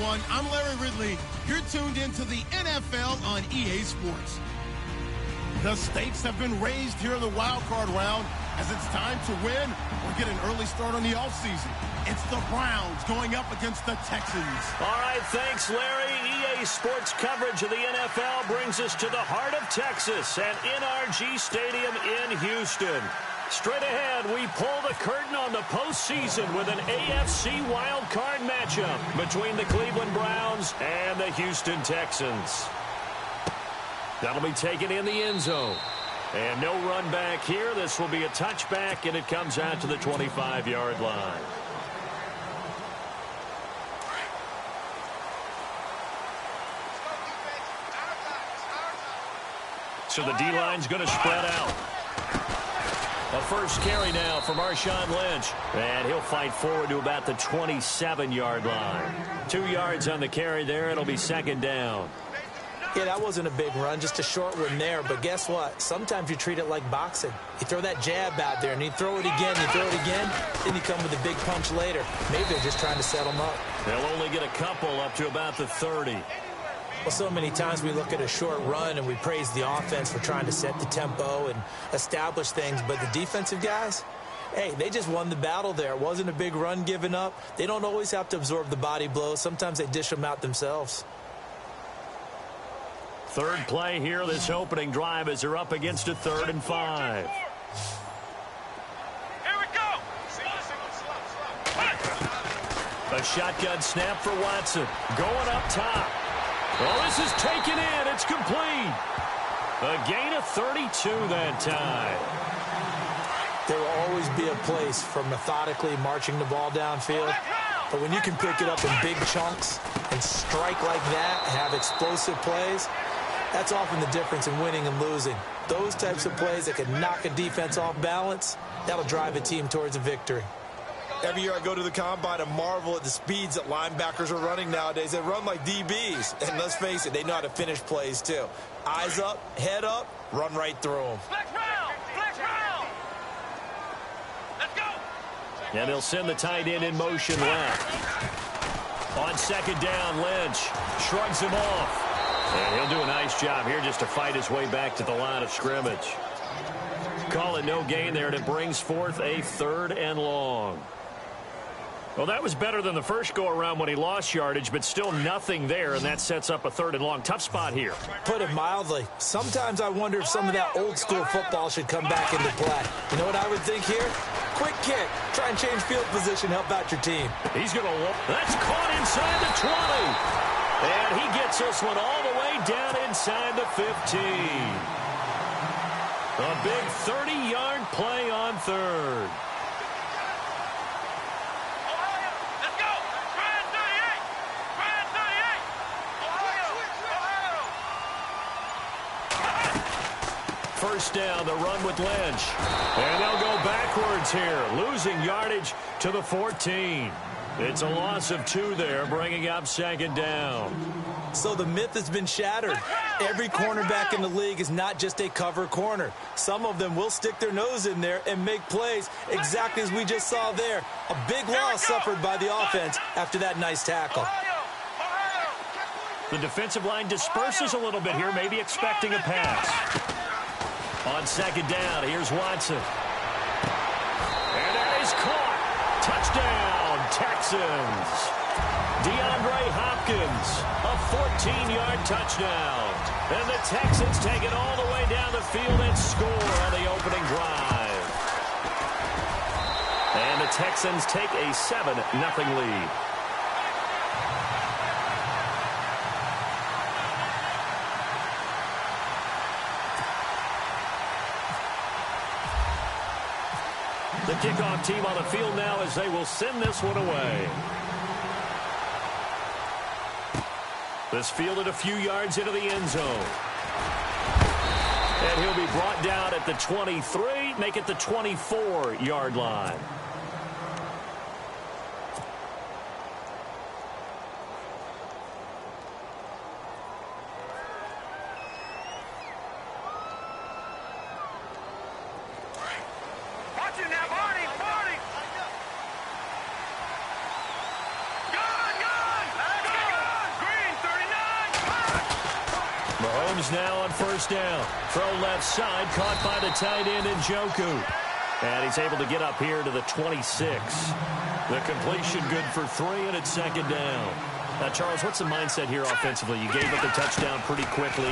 everyone. I'm Larry Ridley. You're tuned into the NFL on EA Sports. The stakes have been raised here in the wildcard round as it's time to win or get an early start on the offseason. It's the Browns going up against the Texans. All right, thanks, Larry. EA Sports coverage of the NFL brings us to the heart of Texas at NRG Stadium in Houston. Straight ahead, we pull the curtain on the postseason with an AFC wildcard matchup between the Cleveland Browns and the Houston Texans. That'll be taken in the end zone. And no run back here. This will be a touchback, and it comes out to the 25-yard line. So the D-line's going to spread out. A first carry now for Marshawn Lynch. And he'll fight forward to about the 27-yard line. 2 yards on the carry there. It'll be second down. Yeah, that wasn't a big run, just a short one there. But guess what? Sometimes you treat it like boxing. You throw that jab out there, and you throw it again, then you come with a big punch later. Maybe they're just trying to set them up. They'll only get a couple up to about the 30. Well, so many times we look at a short run and we praise the offense for trying to set the tempo and establish things. But the defensive guys, hey, they just won the battle there. It wasn't a big run given up. They don't always have to absorb the body blows. Sometimes they dish them out themselves. Third play here, this opening drive, as they're up against a 3rd and 5. Here we go. A shotgun snap for Watson. Going up top. Oh, this is taken in. It's complete. A gain of 32 that time. There will always be a place for methodically marching the ball downfield. But when you can pick it up in big chunks and strike like that and have explosive plays, that's often the difference in winning and losing. Those types of plays that can knock a defense off balance, that'll drive a team towards a victory. Every year I go to the combine and marvel at the speeds that linebackers are running nowadays. They run like DBs. And let's face it, they know how to finish plays too. Eyes up, head up, run right through them. Flex round. Let's go. And they'll send the tight end in motion left. On second down, Lynch shrugs him off. And he'll do a nice job here just to fight his way back to the line of scrimmage. Call it no gain there, and it brings forth a 3rd and long. Well, that was better than the first go-around when he lost yardage, but still nothing there, and that sets up a 3rd and long. Tough spot here. Put it mildly. Sometimes I wonder if some of that old-school football should come back into play. You know what I would think here? Quick kick. Try and change field position, help out your team. He's going to look. That's caught inside the 20. And he gets this one all the way down inside the 15. A big 30-yard play on 3rd. Let's go. Try 38. First down, the run with Lynch. And they'll go backwards here, losing yardage to the 14. It's a loss of 2 there, bringing up second down. So the myth has been shattered. Every cornerback in the league is not just a cover corner. Some of them will stick their nose in there and make plays exactly as we just saw there. A big loss suffered by the offense after that nice tackle. The defensive line disperses a little bit here, maybe expecting a pass. On second down, here's Watson. And that is caught. Touchdown, Texans. DeAndre Hopkins, a 14-yard touchdown. And the Texans take it all the way down the field and score on the opening drive. And the Texans take a 7-0 lead. The kickoff team on the field now as they will send this one away. This fielded a few yards into the end zone. And he'll be brought down at the 23, make it the 24-yard line. Watch it now, Barney. Gun. Let's go. Mahomes now on first down. Throw left side, caught by the tight end Njoku. And he's able to get up here to the 26. The completion good for 3, and it's second down. Now, Charles, what's the mindset here offensively? You gave up the touchdown pretty quickly.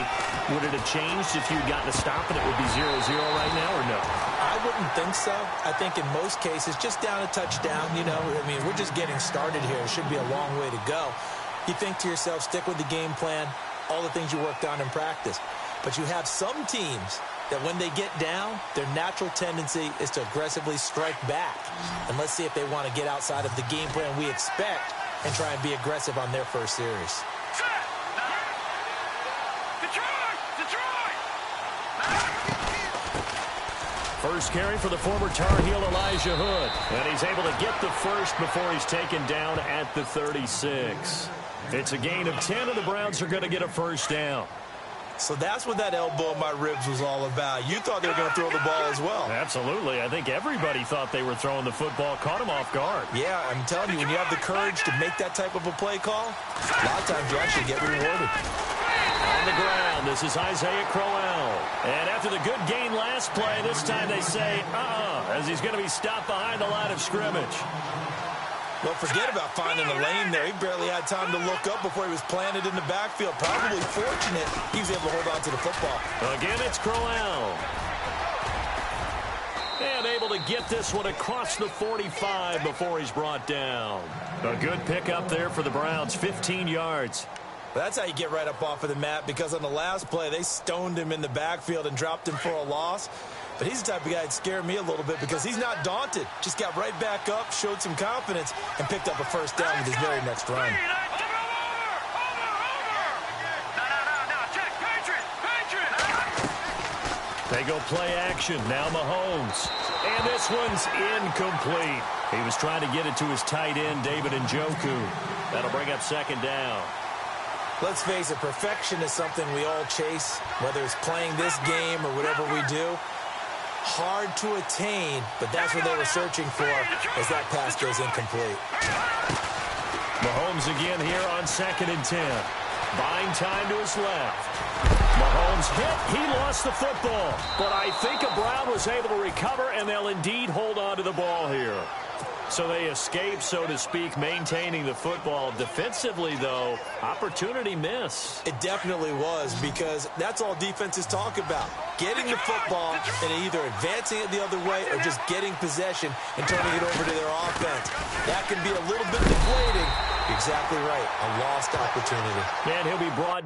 Would it have changed if you'd gotten a stop and it would be 0-0 right now, or no? I wouldn't think so. I think in most cases, just down a touchdown, you know, I mean, we're just getting started here. It should be a long way to go. You think to yourself, stick with the game plan, all the things you worked on in practice. But you have some teams that when they get down, their natural tendency is to aggressively strike back. And let's see if they want to get outside of the game plan we expect and try and be aggressive on their first series. First carry for the former Tar Heel Elijah Hood. And he's able to get the first before he's taken down at the 36. It's a gain of 10, and the Browns are going to get a first down. So that's what that elbow in my ribs was all about. You thought they were going to throw the ball as well. Absolutely. I think everybody thought they were throwing the football, caught him off guard. Yeah, I'm telling you, when you have the courage to make that type of a play call, a lot of times you actually get rewarded. On the ground, this is Isaiah Crowell. And after the good gain last play, this time they say, as he's going to be stopped behind the line of scrimmage. Well, forget about finding a lane there. He barely had time to look up before he was planted in the backfield. Probably fortunate he was able to hold on to the football. Again, it's Crowell. And able to get this one across the 45 before he's brought down. A good pickup there for the Browns, 15 yards. But that's how you get right up off of the mat, because on the last play, they stoned him in the backfield and dropped him for a loss. But he's the type of guy that scared me a little bit because he's not daunted. Just got right back up, showed some confidence, and picked up a first down with his very next run. They go play action. Now Mahomes. And this one's incomplete. He was trying to get it to his tight end, David Njoku. That'll bring up second down. Let's face it, perfection is something we all chase, whether it's playing this game or whatever we do. Hard to attain, but that's what they were searching for as that pass goes incomplete. Mahomes again here on 2nd and 10. Buying time to his left. Mahomes hit. He lost the football. But I think a Brown was able to recover, and they'll indeed hold on to the ball here. So they escape, so to speak, maintaining the football. Defensively, though, opportunity miss. It definitely was, because that's all defenses talk about. Getting the football and either advancing it the other way or just getting possession and turning it over to their offense. That can be a little bit deflating. Exactly right. A lost opportunity. And he'll be brought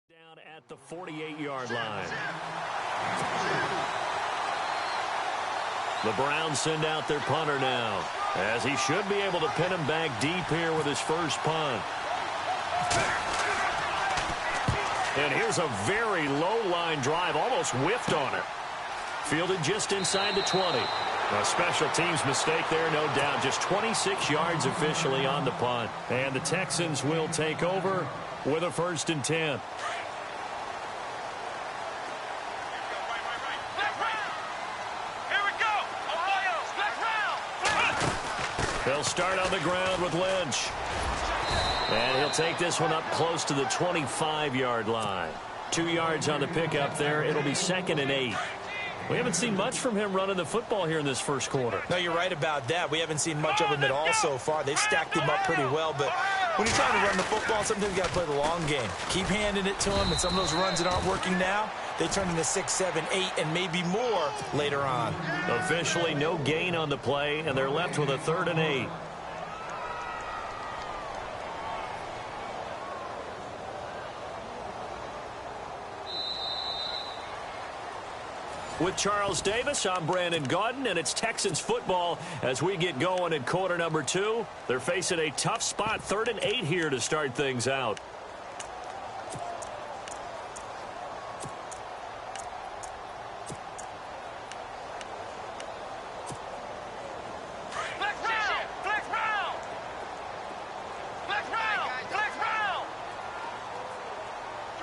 down at the 48-yard line. The Browns send out their punter now, as he should be able to pin him back deep here with his first punt. And here's a very low-line drive, almost whiffed on it. Fielded just inside the 20. A special teams mistake there, no doubt. Just 26 yards officially on the punt. And the Texans will take over with a 1st and 10. They'll start on the ground with Lynch. And he'll take this one up close to the 25-yard line. 2 yards on the pickup there. It'll be 2nd and 8. We haven't seen much from him running the football here in this first quarter. No, you're right about that. We haven't seen much of him at all so far. They've stacked him up pretty well, but when you're trying to run the football, sometimes you got to play the long game. Keep handing it to him, and some of those runs that aren't working now, they turn into 6, 7, 8, and maybe more later on. Officially no gain on the play, and they're left with a 3rd and 8. With Charles Davis, I'm Brandon Gaudin, and it's Texans football as we get going in quarter number 2. They're facing a tough spot, 3rd and 8 here to start things out.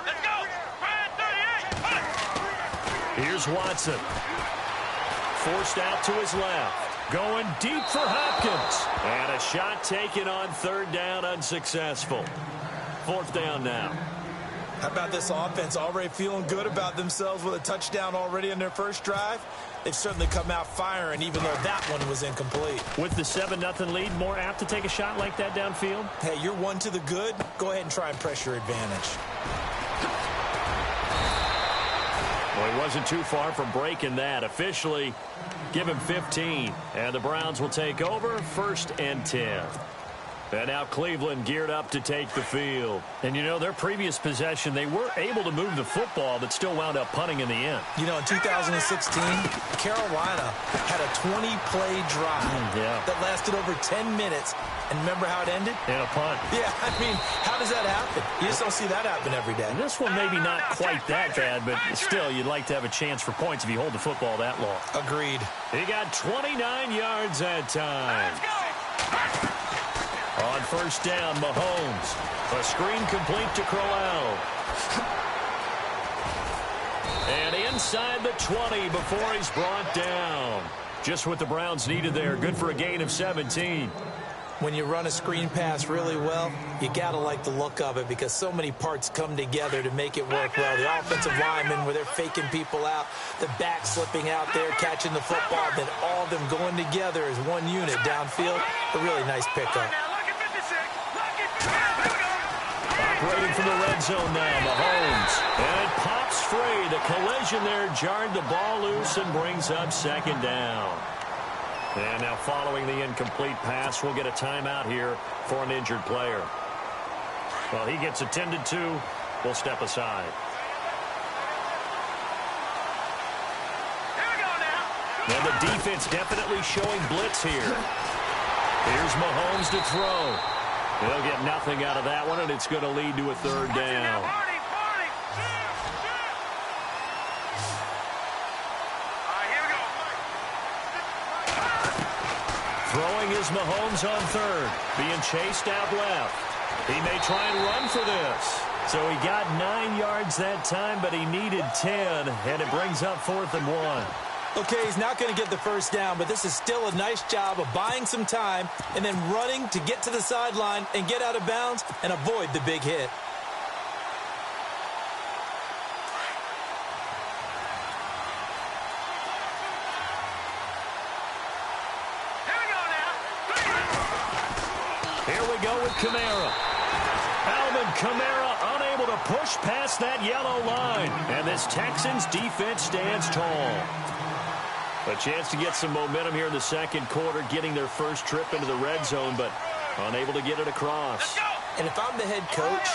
Let's go! Here's Watson. Forced out to his left. Going deep for Hopkins. And a shot taken on third down, unsuccessful. Fourth down now. How about this offense already feeling good about themselves with a touchdown already in their first drive? They've certainly come out firing, even though that one was incomplete. With the 7-0 lead, more apt to take a shot like that downfield? Hey, you're one to the good. Go ahead and try and press your advantage. Well, he wasn't too far from breaking that. Officially, give him 15. And the Browns will take over, 1st and 10. And now Cleveland geared up to take the field. And, you know, their previous possession, they were able to move the football, but still wound up punting in the end. You know, in 2016, Carolina had a 20-play drive that lasted over 10 minutes. And remember how it ended? In a punt. Yeah, I mean, how does that happen? You just don't see that happen every day. And this one maybe not quite that bad, but still, you'd like to have a chance for points if you hold the football that long. Agreed. He got 29 yards that time. On first down, Mahomes. A screen complete to Crowell. And inside the 20 before he's brought down. Just what the Browns needed there. Good for a gain of 17. When you run a screen pass really well, you got to like the look of it because so many parts come together to make it work well. The offensive linemen, where they're faking people out, the back slipping out there, catching the football, then all of them going together as one unit downfield. A really nice pickup. Operating from the red zone now, Mahomes. And it pops free. The collision there jarred the ball loose and brings up 2nd down. And now following the incomplete pass, we'll get a timeout here for an injured player. Well, he gets attended to. We'll step aside. Here we go now. And the defense definitely showing blitz here. Here's Mahomes to throw. He'll get nothing out of that one, and it's going to lead to a 3rd down. Throwing is Mahomes on 3rd. Being chased out left. He may try and run for this. So he got 9 yards that time, but he needed 10, and it brings up 4th and 1. Okay, he's not going to get the first down, but this is still a nice job of buying some time and then running to get to the sideline and get out of bounds and avoid the big hit. Here we go with Kamara. Alvin Kamara unable to push past that yellow line. And this Texans defense stands tall. A chance to get some momentum here in the 2nd quarter, getting their first trip into the red zone, but unable to get it across. And if I'm the head coach,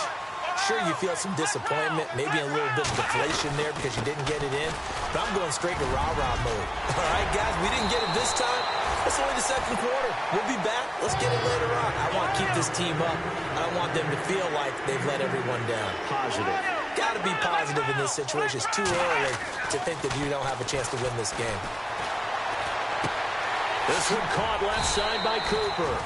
sure you feel some disappointment, maybe a little bit of deflation there because you didn't get it in, but I'm going straight to rah-rah mode. All right, guys, we didn't get it this time. It's only the 2nd quarter. We'll be back. Let's get it later on. I want to keep this team up. I don't want them to feel like they've let everyone down. Positive. Got to be positive in this situation. It's too early to think that you don't have a chance to win this game. This one caught left side by Cooper.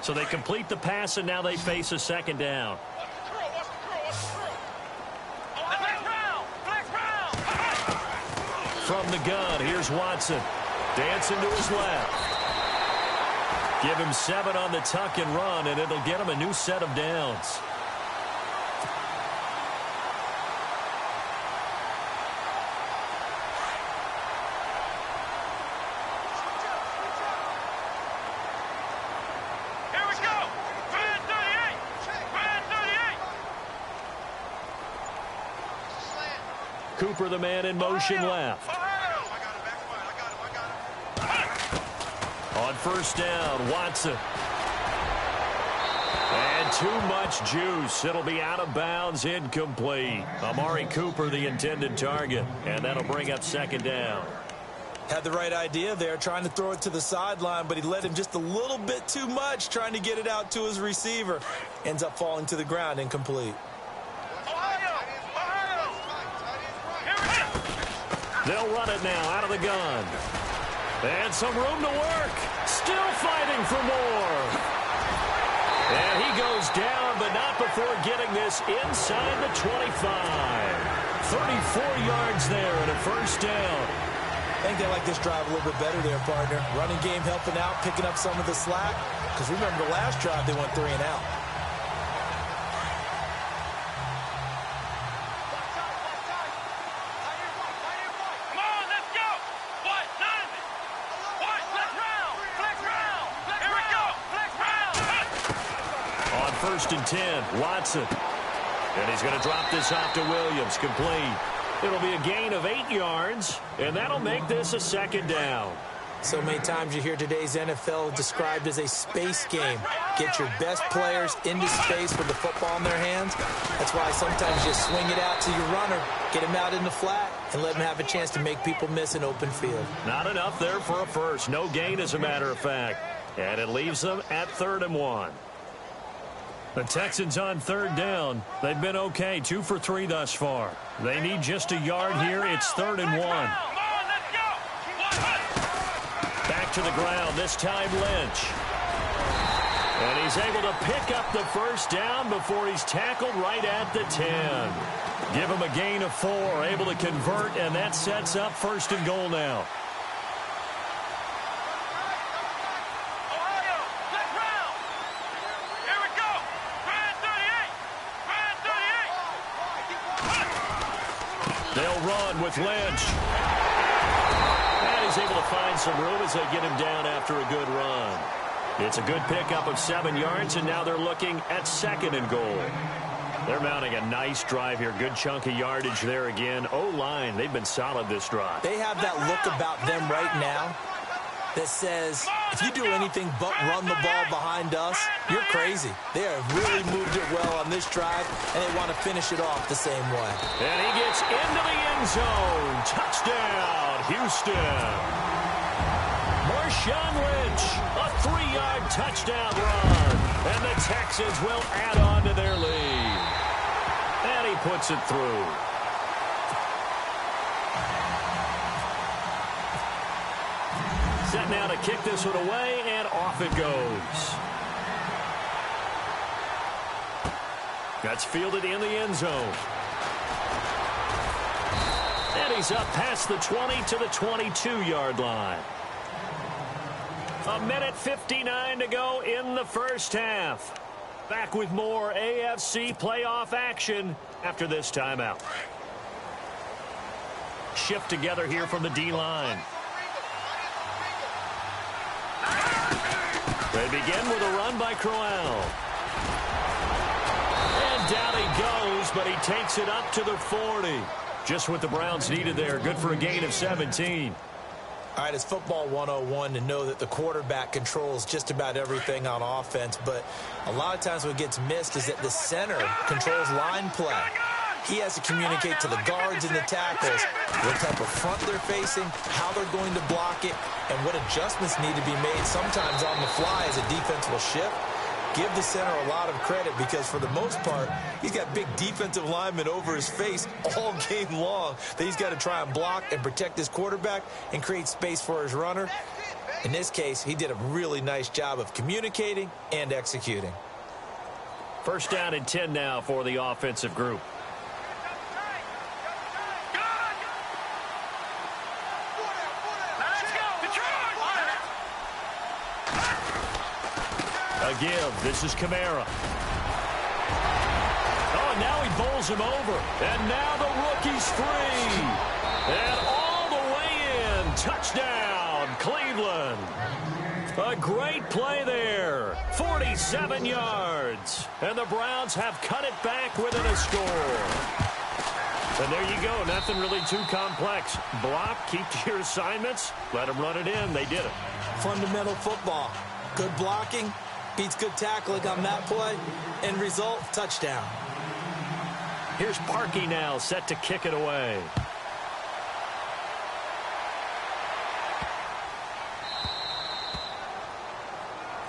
So they complete the pass, and now they face a 2nd down. From the gun, here's Watson. Dancing to his left. Give him 7 on the tuck and run, and it'll get him a new set of downs. Here we go. Red 38. Red 38. Cooper, the man in motion left. On first down, Watson. And too much juice. It'll be out of bounds, incomplete. Amari Cooper, the intended target. And that'll bring up 2nd down. Had the right idea there, trying to throw it to the sideline, but he let him just a little bit too much, trying to get it out to his receiver. Ends up falling to the ground, incomplete. They'll run it now out of the gun. And some room to work. Still fighting for more. And he goes down, but not before getting this inside the 25. 34 yards there and a first down. I think they like this drive a little bit better there, partner. Running game helping out, picking up some of the slack. Because remember, the last drive, they went 3 and out. First and 10, Watson. And he's going to drop this off to Williams, complete. It'll be a gain of 8 yards, and that'll make this a second down. So many times you hear today's NFL described as a space game. Get your best players into space with the football in their hands. That's why sometimes you swing it out to your runner, get him out in the flat, and let him have a chance to make people miss an open field. Not enough there for a first. No gain, as a matter of fact. And it leaves them at 3rd and 1. The Texans on 3rd down. They've been okay, 2 for 3 thus far. They need just a yard here. It's 3rd and 1. Back to the ground, this time Lynch. And he's able to pick up the first down before he's tackled right at the 10. Give him a gain of 4, able to convert, and that sets up 1st and goal now. They'll run with Lynch. And he's able to find some room as they get him down after a good run. It's a good pickup of 7 yards, and now they're looking at 2nd and goal. They're mounting a nice drive here. Good chunk of yardage there again. O-line, they've been solid this drive. They have that look about them right now that says, if you do anything but run the ball behind us, you're crazy. They have really moved it well on this drive, and they want to finish it off the same way. And he gets into the end zone. Touchdown, Houston. Marshawn Lynch, a 3-yard touchdown run. And the Texans will add on to their lead. And he puts it through. Set now to kick this one away, and off it goes. That's fielded in the end zone. And he's up past the 20 to the 22-yard line. 1:59 to go in the first half. Back with more AFC playoff action after this timeout. Shift together here from the D-line. They begin with a run by Crowell. And down he goes, but he takes it up to the 40. Just what the Browns needed there. Good for a gain of 17. All right, it's football 101 to know that the quarterback controls just about everything on offense, but a lot of times what gets missed is that the center controls line play. He has to communicate to the guards and the tackles what type of front they're facing, how they're going to block it, and what adjustments need to be made sometimes on the fly as a defense will shift. Give the center a lot of credit because for the most part, he's got big defensive linemen over his face all game long that he's got to try and block and protect his quarterback and create space for his runner. In this case, he did a really nice job of communicating and executing. First down and 10 now for the offensive group. A give. This is Kamara. Oh, and now he bowls him over. And now the rookie's free. And all the way in. Touchdown, Cleveland. A great play there. 47 yards. And the Browns have cut it back within a score. And there you go. Nothing really too complex. Block, keep to your assignments, let them run it in. They did it. Fundamental football. Good blocking beats good tackling on that play. End result, touchdown. Here's Parkey now, set to kick it away.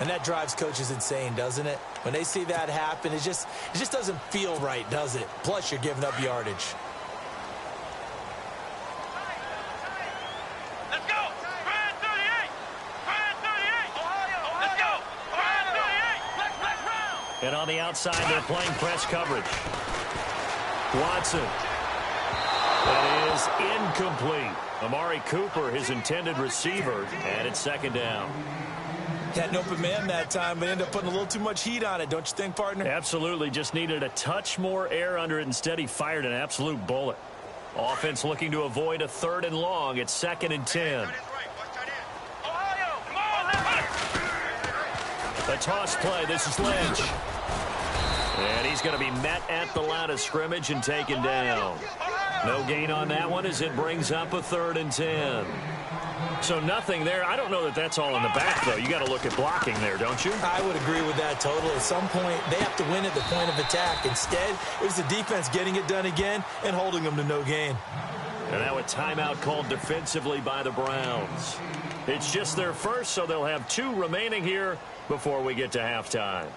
And that drives coaches insane, doesn't it? When they see that happen, it just doesn't feel right, does it? Plus, you're giving up yardage. And on the outside, they're playing press coverage. Watson. That is incomplete. Amari Cooper, his intended receiver, and it's second down. Had an open man that time, but ended up putting a little too much heat on it, don't you think, partner? Absolutely. Just needed a touch more air under it. Instead, he fired an absolute bullet. Offense looking to avoid a 3rd and long. It's 2nd and 10. A toss play. This is Lynch. And he's going to be met at the line of scrimmage and taken down. No gain on that one as it brings up a 3rd and 10. So nothing there. I don't know that that's all in the back, though. You got to look at blocking there, don't you? I would agree with that totally. At some point, they have to win at the point of attack. Instead, it was the defense getting it done again and holding them to no gain. And now a timeout called defensively by the Browns. It's just their first, so they'll have 2 remaining here before we get to halftime.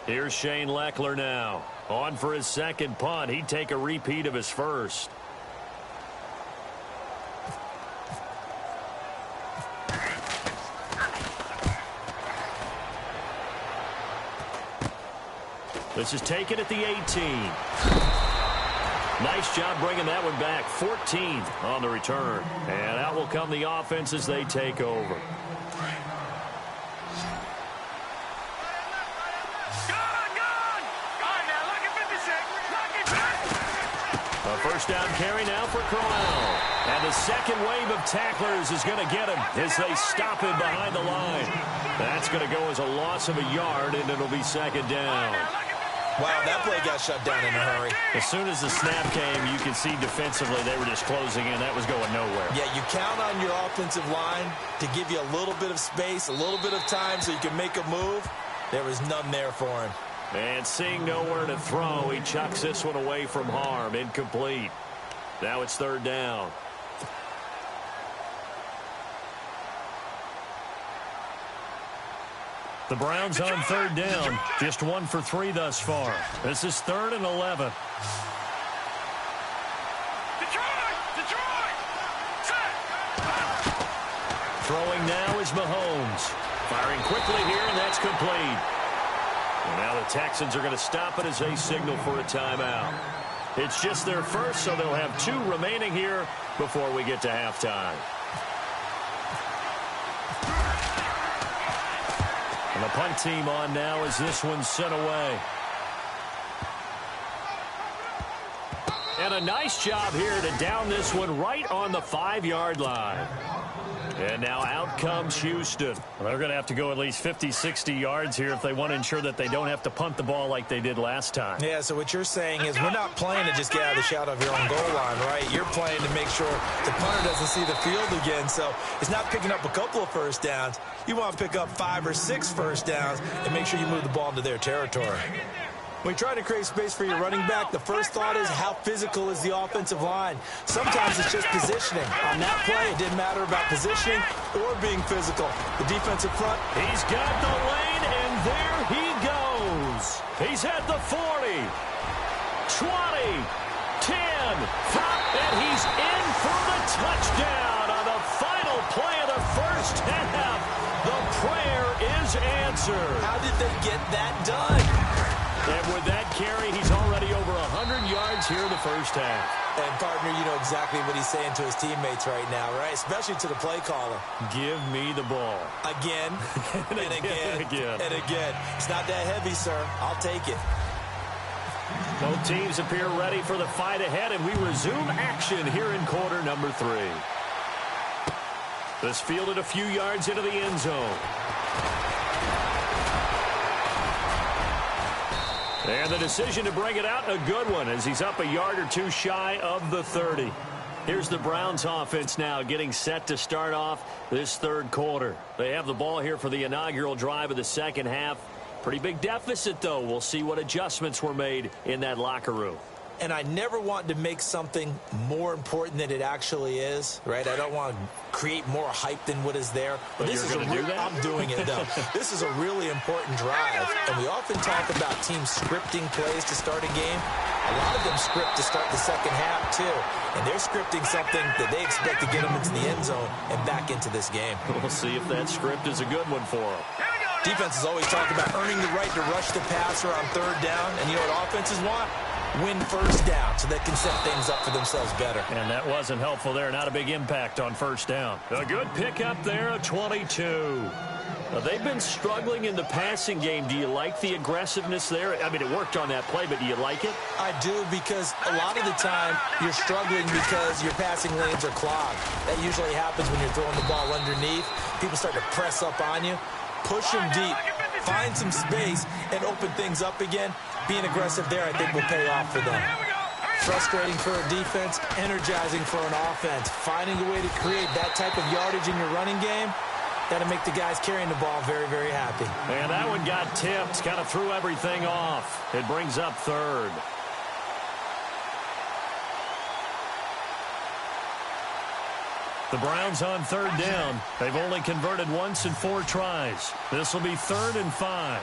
Here's Shane Leckler now. On for his second punt. He'd take a repeat of his first. This is taken at the 18. Nice job bringing that one back. 14 on the return. And out will come the offense as they take over. A first down carry now for Corral. And the second wave of tacklers is going to get him as they stop him behind the line. That's going to go as a loss of a yard, and it'll be second down. Wow, that play got shut down in a hurry. As soon as the snap came, you could see defensively they were just closing in. That was going nowhere. Yeah, you count on your offensive line to give you a little bit of space, a little bit of time so you can make a move. There was none there for him. And seeing nowhere to throw, he chucks this one away from harm. Incomplete. Now it's third down. The Browns on third down. Just 1 for 3 thus far. This is 3rd and 11. Throwing now is Mahomes. Firing quickly here, and that's complete. And now the Texans are going to stop it as they signal for a timeout. It's just their first, so they'll have 2 remaining here before we get to halftime. And the punt team on now as this one's sent away. And a nice job here to down this one right on the 5-yard line. And now out comes Houston. Well, they're going to have to go at least 50, 60 yards here if they want to ensure that they don't have to punt the ball like they did last time. Yeah, so what you're saying is we're not playing to just get out of the shadow of your own goal line, right? You're playing to make sure the punter doesn't see the field again. So it's not picking up a couple of first downs. You want to pick up 5 or 6 first downs and make sure you move the ball into their territory. When you're trying to create space for your running back, the first thought is how physical is the offensive line. Sometimes it's just positioning. On that play, it didn't matter about positioning or being physical. The defensive front. He's got the lane, and there he goes. He's at the 40, 20, 10, 5, and he's in for the touchdown on the final play of the first answered. How did they get that done? And with that carry, he's already over 100 yards here in the first half. And, partner, you know exactly what he's saying to his teammates right now, right? Especially to the play caller. Give me the ball. Again, and again, and again. It's not that heavy, sir. I'll take it. Both teams appear ready for the fight ahead, and we resume action here in quarter number 3. This fielded a few yards into the end zone. And the decision to bring it out, a good one, as he's up a yard or two shy of the 30. Here's the Browns offense now getting set to start off this third quarter. They have the ball here for the inaugural drive of the second half. Pretty big deficit, though. We'll see what adjustments were made in that locker room. And I never want to make something more important than it actually is, right? I don't want to create more hype than what is there. But this is a I'm doing it, though. This is a really important drive. And we often talk about teams scripting plays to start a game. A lot of them script to start the second half, too. And they're scripting something that they expect to get them into the end zone and back into this game. We'll see if that script is a good one for them. Defenses always talk about earning the right to rush the passer on third down. And you know what offenses want? Win first down so they can set things up for themselves better. And that wasn't helpful there. Not a big impact on first down. A good pickup there, a 22. They've been struggling in the passing game. Do you like the aggressiveness there? I mean, it worked on that play, but do you like it? I do, because a lot of the time you're struggling because your passing lanes are clogged. That usually happens when you're throwing the ball underneath. People start to press up on you. Push them deep. Find some space and open things up again. Being aggressive there, I think, will pay off for them. Frustrating for a defense, energizing for an offense. Finding a way to create that type of yardage in your running game, that'll make the guys carrying the ball very, very happy. And that one got tipped, kind of threw everything off. It brings up third. The Browns on third down. They've only converted once in 4 tries. This will be 3rd and 5.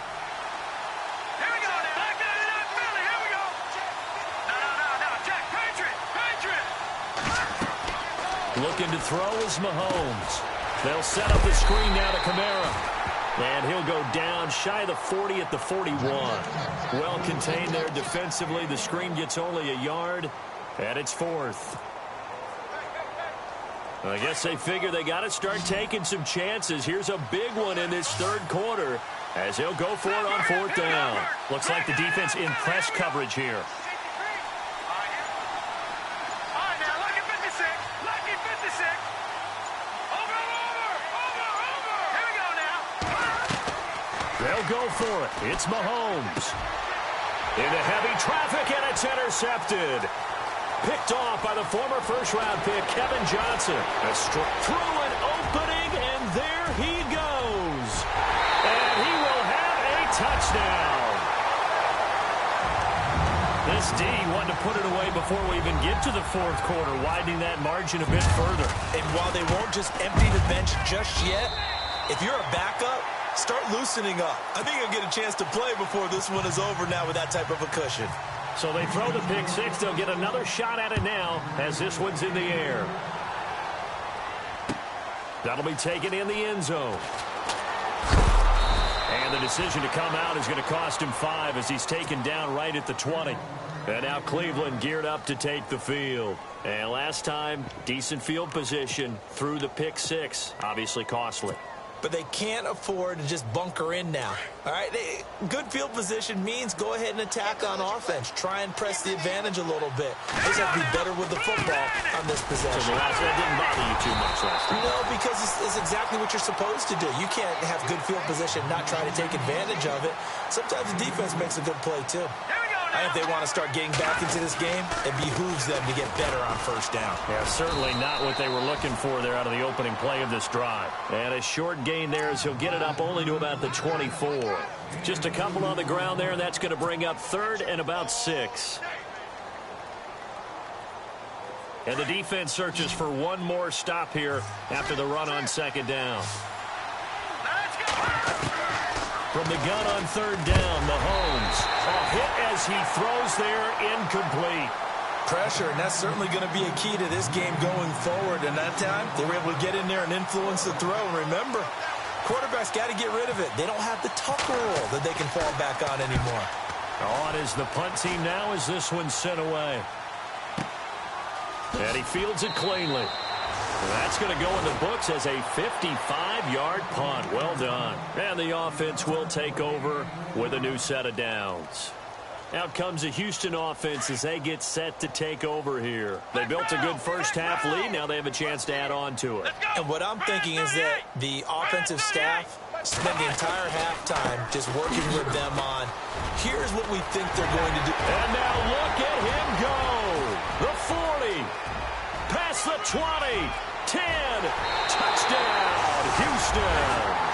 Looking to throw is Mahomes. They'll set up the screen now to Kamara. And he'll go down shy of the 40 at the 41. Well contained there defensively. The screen gets only a yard, and it's 4th. I guess they figure they got to start taking some chances. Here's a big one in this third quarter as he'll go for it on 4th down. Looks like the defense in press coverage here. They'll go for it. It's Mahomes. Into heavy traffic, and it's intercepted. Picked off by the former first-round pick, Kevin Johnson. Through an opening, and there he goes. And he will have a touchdown. This D wanted to put it away before we even get to the 4th quarter, widening that margin a bit further. And while they won't just empty the bench just yet, if you're a backup, start loosening up. I think you'll get a chance to play before this one is over now with that type of a cushion. So they throw the pick 6. They'll get another shot at it now as this one's in the air. That'll be taken in the end zone. And the decision to come out is going to cost him 5 as he's taken down right at the 20. And now Cleveland geared up to take the field. And last time, decent field position through the pick 6. Obviously costly. But they can't afford to just bunker in now. All right, good field position means go ahead and attack on offense. Try and press the advantage a little bit. They just have to be better with the football on this possession. So the last one didn't bother you too much last time? No, because it's exactly what you're supposed to do. You can't have good field position and not try to take advantage of it. Sometimes the defense makes a good play, too. I think they want to start getting back into this game. It behooves them to get better on first down. Yeah, certainly not what they were looking for there out of the opening play of this drive. And a short gain there as he'll get it up only to about the 24. Just a couple on the ground there, and that's going to bring up 3rd and about 6. And the defense searches for one more stop here after the run on 2nd down. From the gun on 3rd down, Mahomes. A hit as he throws there, incomplete. Pressure, and that's certainly going to be a key to this game going forward. And that time, they were able to get in there and influence the throw. And remember, quarterback's got to get rid of it. They don't have the tuck rule that they can fall back on anymore. On is the punt team now as this one's sent away. And he fields it cleanly. That's going to go in the books as a 55-yard punt. Well done. And the offense will take over with a new set of downs. Out comes the Houston offense as they get set to take over here. They built a good first-half lead. Now they have a chance to add on to it. And what I'm thinking is that the offensive staff spend the entire halftime just working with them on, here's what we think they're going to do. And now look at him go. The 40, past the 20, 10, touchdown, Houston.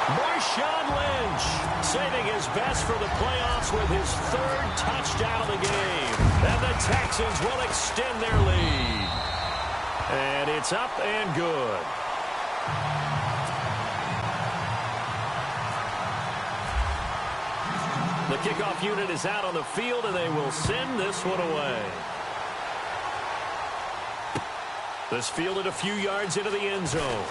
Marshawn Lynch saving his best for the playoffs with his third touchdown of the game. And the Texans will extend their lead. And it's up and good. The kickoff unit is out on the field, and they will send this one away. This fielded a few yards into the end zone.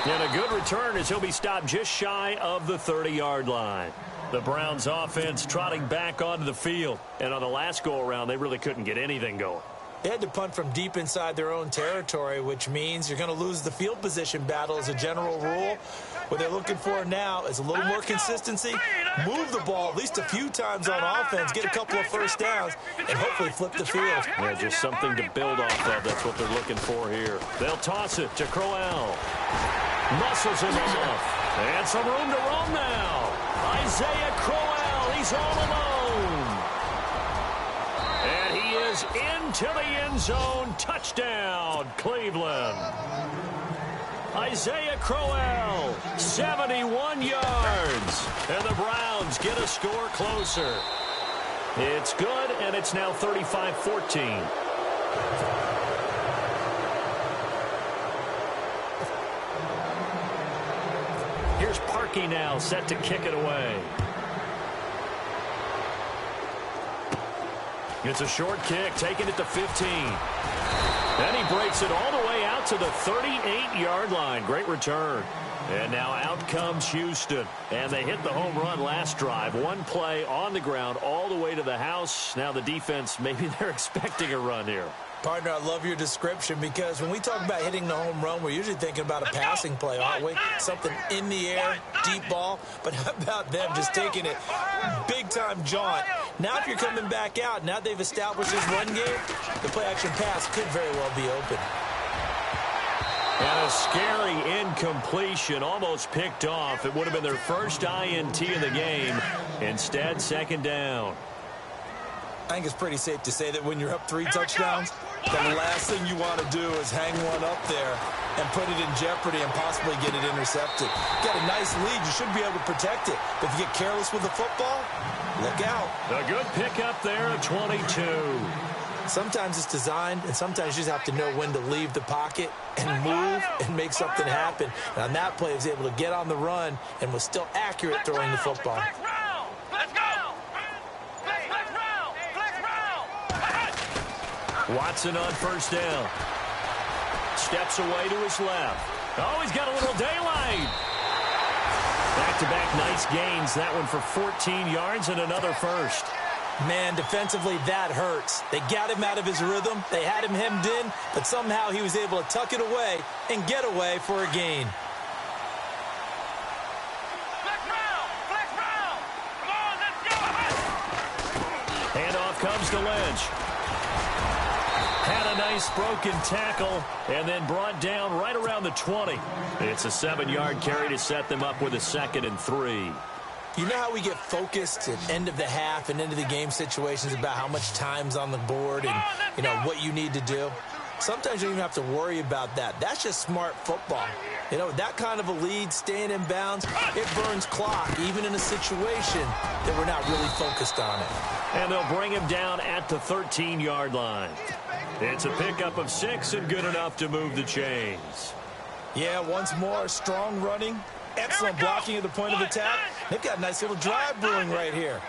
And a good return as he'll be stopped just shy of the 30-yard line. The Browns offense trotting back onto the field. And on the last go-around, they really couldn't get anything going. They had to punt from deep inside their own territory, which means you're going to lose the field position battle as a general rule. What they're looking for now is a little more consistency, move the ball at least a few times on offense, get a couple of first downs, and hopefully flip the field. Yeah, just something to build off of. That's what they're looking for here. They'll toss it to Crowell. Muscles him off. And some room to roam now. Isaiah Crowell, he's all alone. And he is into the end zone. Touchdown, Cleveland. Isaiah Crowell, 71 yards. And the Browns get a score closer. It's good, and it's now 35-14. Here's Parkey now, set to kick it away. It's a short kick, taking it to 15. And he breaks it all the way out to the 38-yard line. Great return. And now out comes Houston. And they hit the home run last drive. One play on the ground all the way to the house. Now the defense, maybe they're expecting a run here. Partner, I love your description because when we talk about hitting the home run, we're usually thinking about a passing play, aren't we? Something in the air, deep ball. But how about them just taking it big-time jaunt? Now if you're coming back out, now they've established this run game, the play-action pass could very well be open. And a scary incompletion, almost picked off. It would have been their first INT of the game. Instead, second down. I think it's pretty safe to say that when you're up 3 touchdowns, the last thing you want to do is hang one up there and put it in jeopardy and possibly get it intercepted. Got a nice lead. You should be able to protect it. But if you get careless with the football, look out. A good pickup there at 22. Sometimes it's designed, and sometimes you just have to know when to leave the pocket and move and make something happen. And on that play, he was able to get on the run and was still accurate throwing the football. Watson on first down. Steps away to his left. Oh, he's got a little daylight. Back-to-back nice gains. That one for 14 yards and another first. Man, defensively, that hurts. They got him out of his rhythm. They had him hemmed in, but somehow he was able to tuck it away and get away for a gain. Handoff comes to Lynch. Had a nice broken tackle and then brought down right around the 20. It's a 7-yard carry to set them up with a 2nd and 3. You know how we get focused at end of the half and end of the game situations about how much time's on the board and, you know, what you need to do? Sometimes you don't even have to worry about that. That's just smart football. You know, that kind of a lead, staying in bounds, it burns clock, even in a situation that we're not really focused on it. And they'll bring him down at the 13-yard line. It's a pickup of 6 and good enough to move the chains. Yeah, once more, strong running, excellent blocking at the point of attack. They've got a nice little drive brewing right here.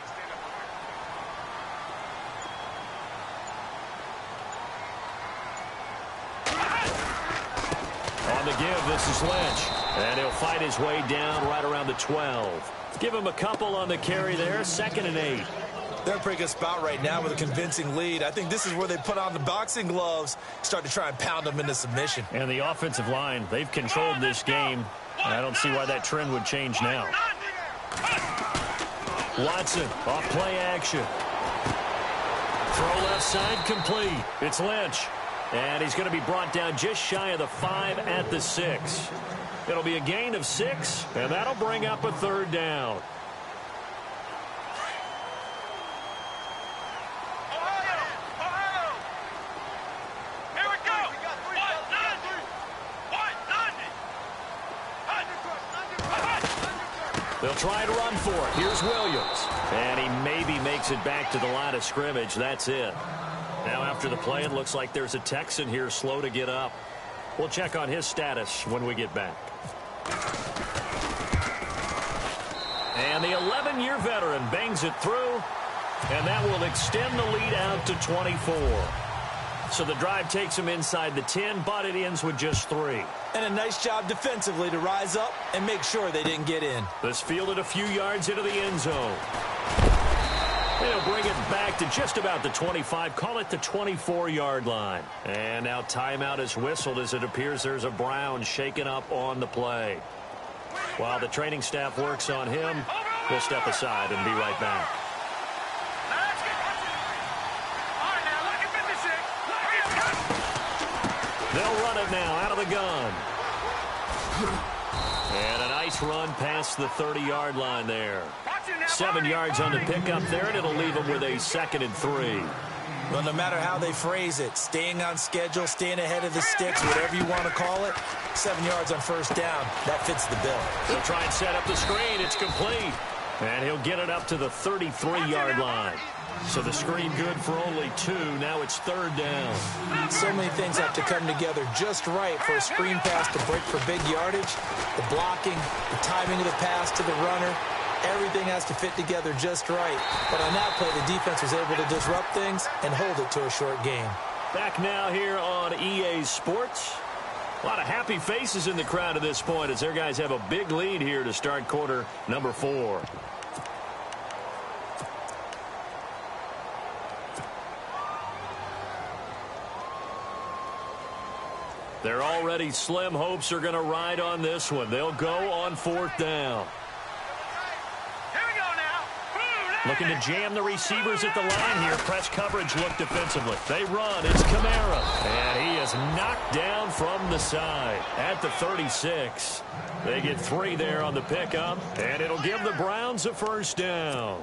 On the give. This is Lynch. And he'll fight his way down right around the 12. Give him a couple on the carry there. 2nd and 8. They're in a pretty good spot right now with a convincing lead. I think this is where they put on the boxing gloves, start to try and pound them into submission. And the offensive line, they've controlled this game. I don't see why that trend would change now. Watson, off play action. Throw left side, complete. It's Lynch. And he's going to be brought down just shy of the 5 at the 6. It'll be a gain of 6, and that'll bring up a 3rd down. They'll try to run for it. Here's Williams. And he maybe makes it back to the line of scrimmage. That's it. Now after the play, it looks like there's a Texan here slow to get up. We'll check on his status when we get back. And the 11-year veteran bangs it through. And that will extend the lead out to 24. So the drive takes him inside the 10, but it ends with just 3. And a nice job defensively to rise up and make sure they didn't get in. This fielded a few yards into the end zone. They'll bring it back to just about the 25, call it the 24-yard line. And now timeout is whistled as it appears there's a Brown shaken up on the play. While the training staff works on him, we'll step aside and be right back. They'll run it now out of the gun. And a nice run past the 30-yard line there. 7 yards on the pickup there, and it'll leave them with a 2nd and 3. Well, no matter how they phrase it, staying on schedule, staying ahead of the sticks, whatever you want to call it, 7 yards on 1st down, that fits the bill. They'll try and set up the screen. It's complete. And he'll get it up to the 33-yard line. So the screen good for only 2. Now it's 3rd down. So many things have to come together just right for a screen pass to break for big yardage. The blocking, the timing of the pass to the runner, everything has to fit together just right. But on that play, the defense was able to disrupt things and hold it to a short game. Back now here on EA Sports. A lot of happy faces in the crowd at this point as their guys have a big lead here to start quarter number 4. Their already slim hopes are going to ride on this one. They'll go on 4th down. Here we go now. Looking to jam the receivers at the line here. Press coverage look defensively. They run. It's Kamara. And he is knocked down from the side at the 36. They get 3 there on the pickup. And it'll give the Browns a 1st down.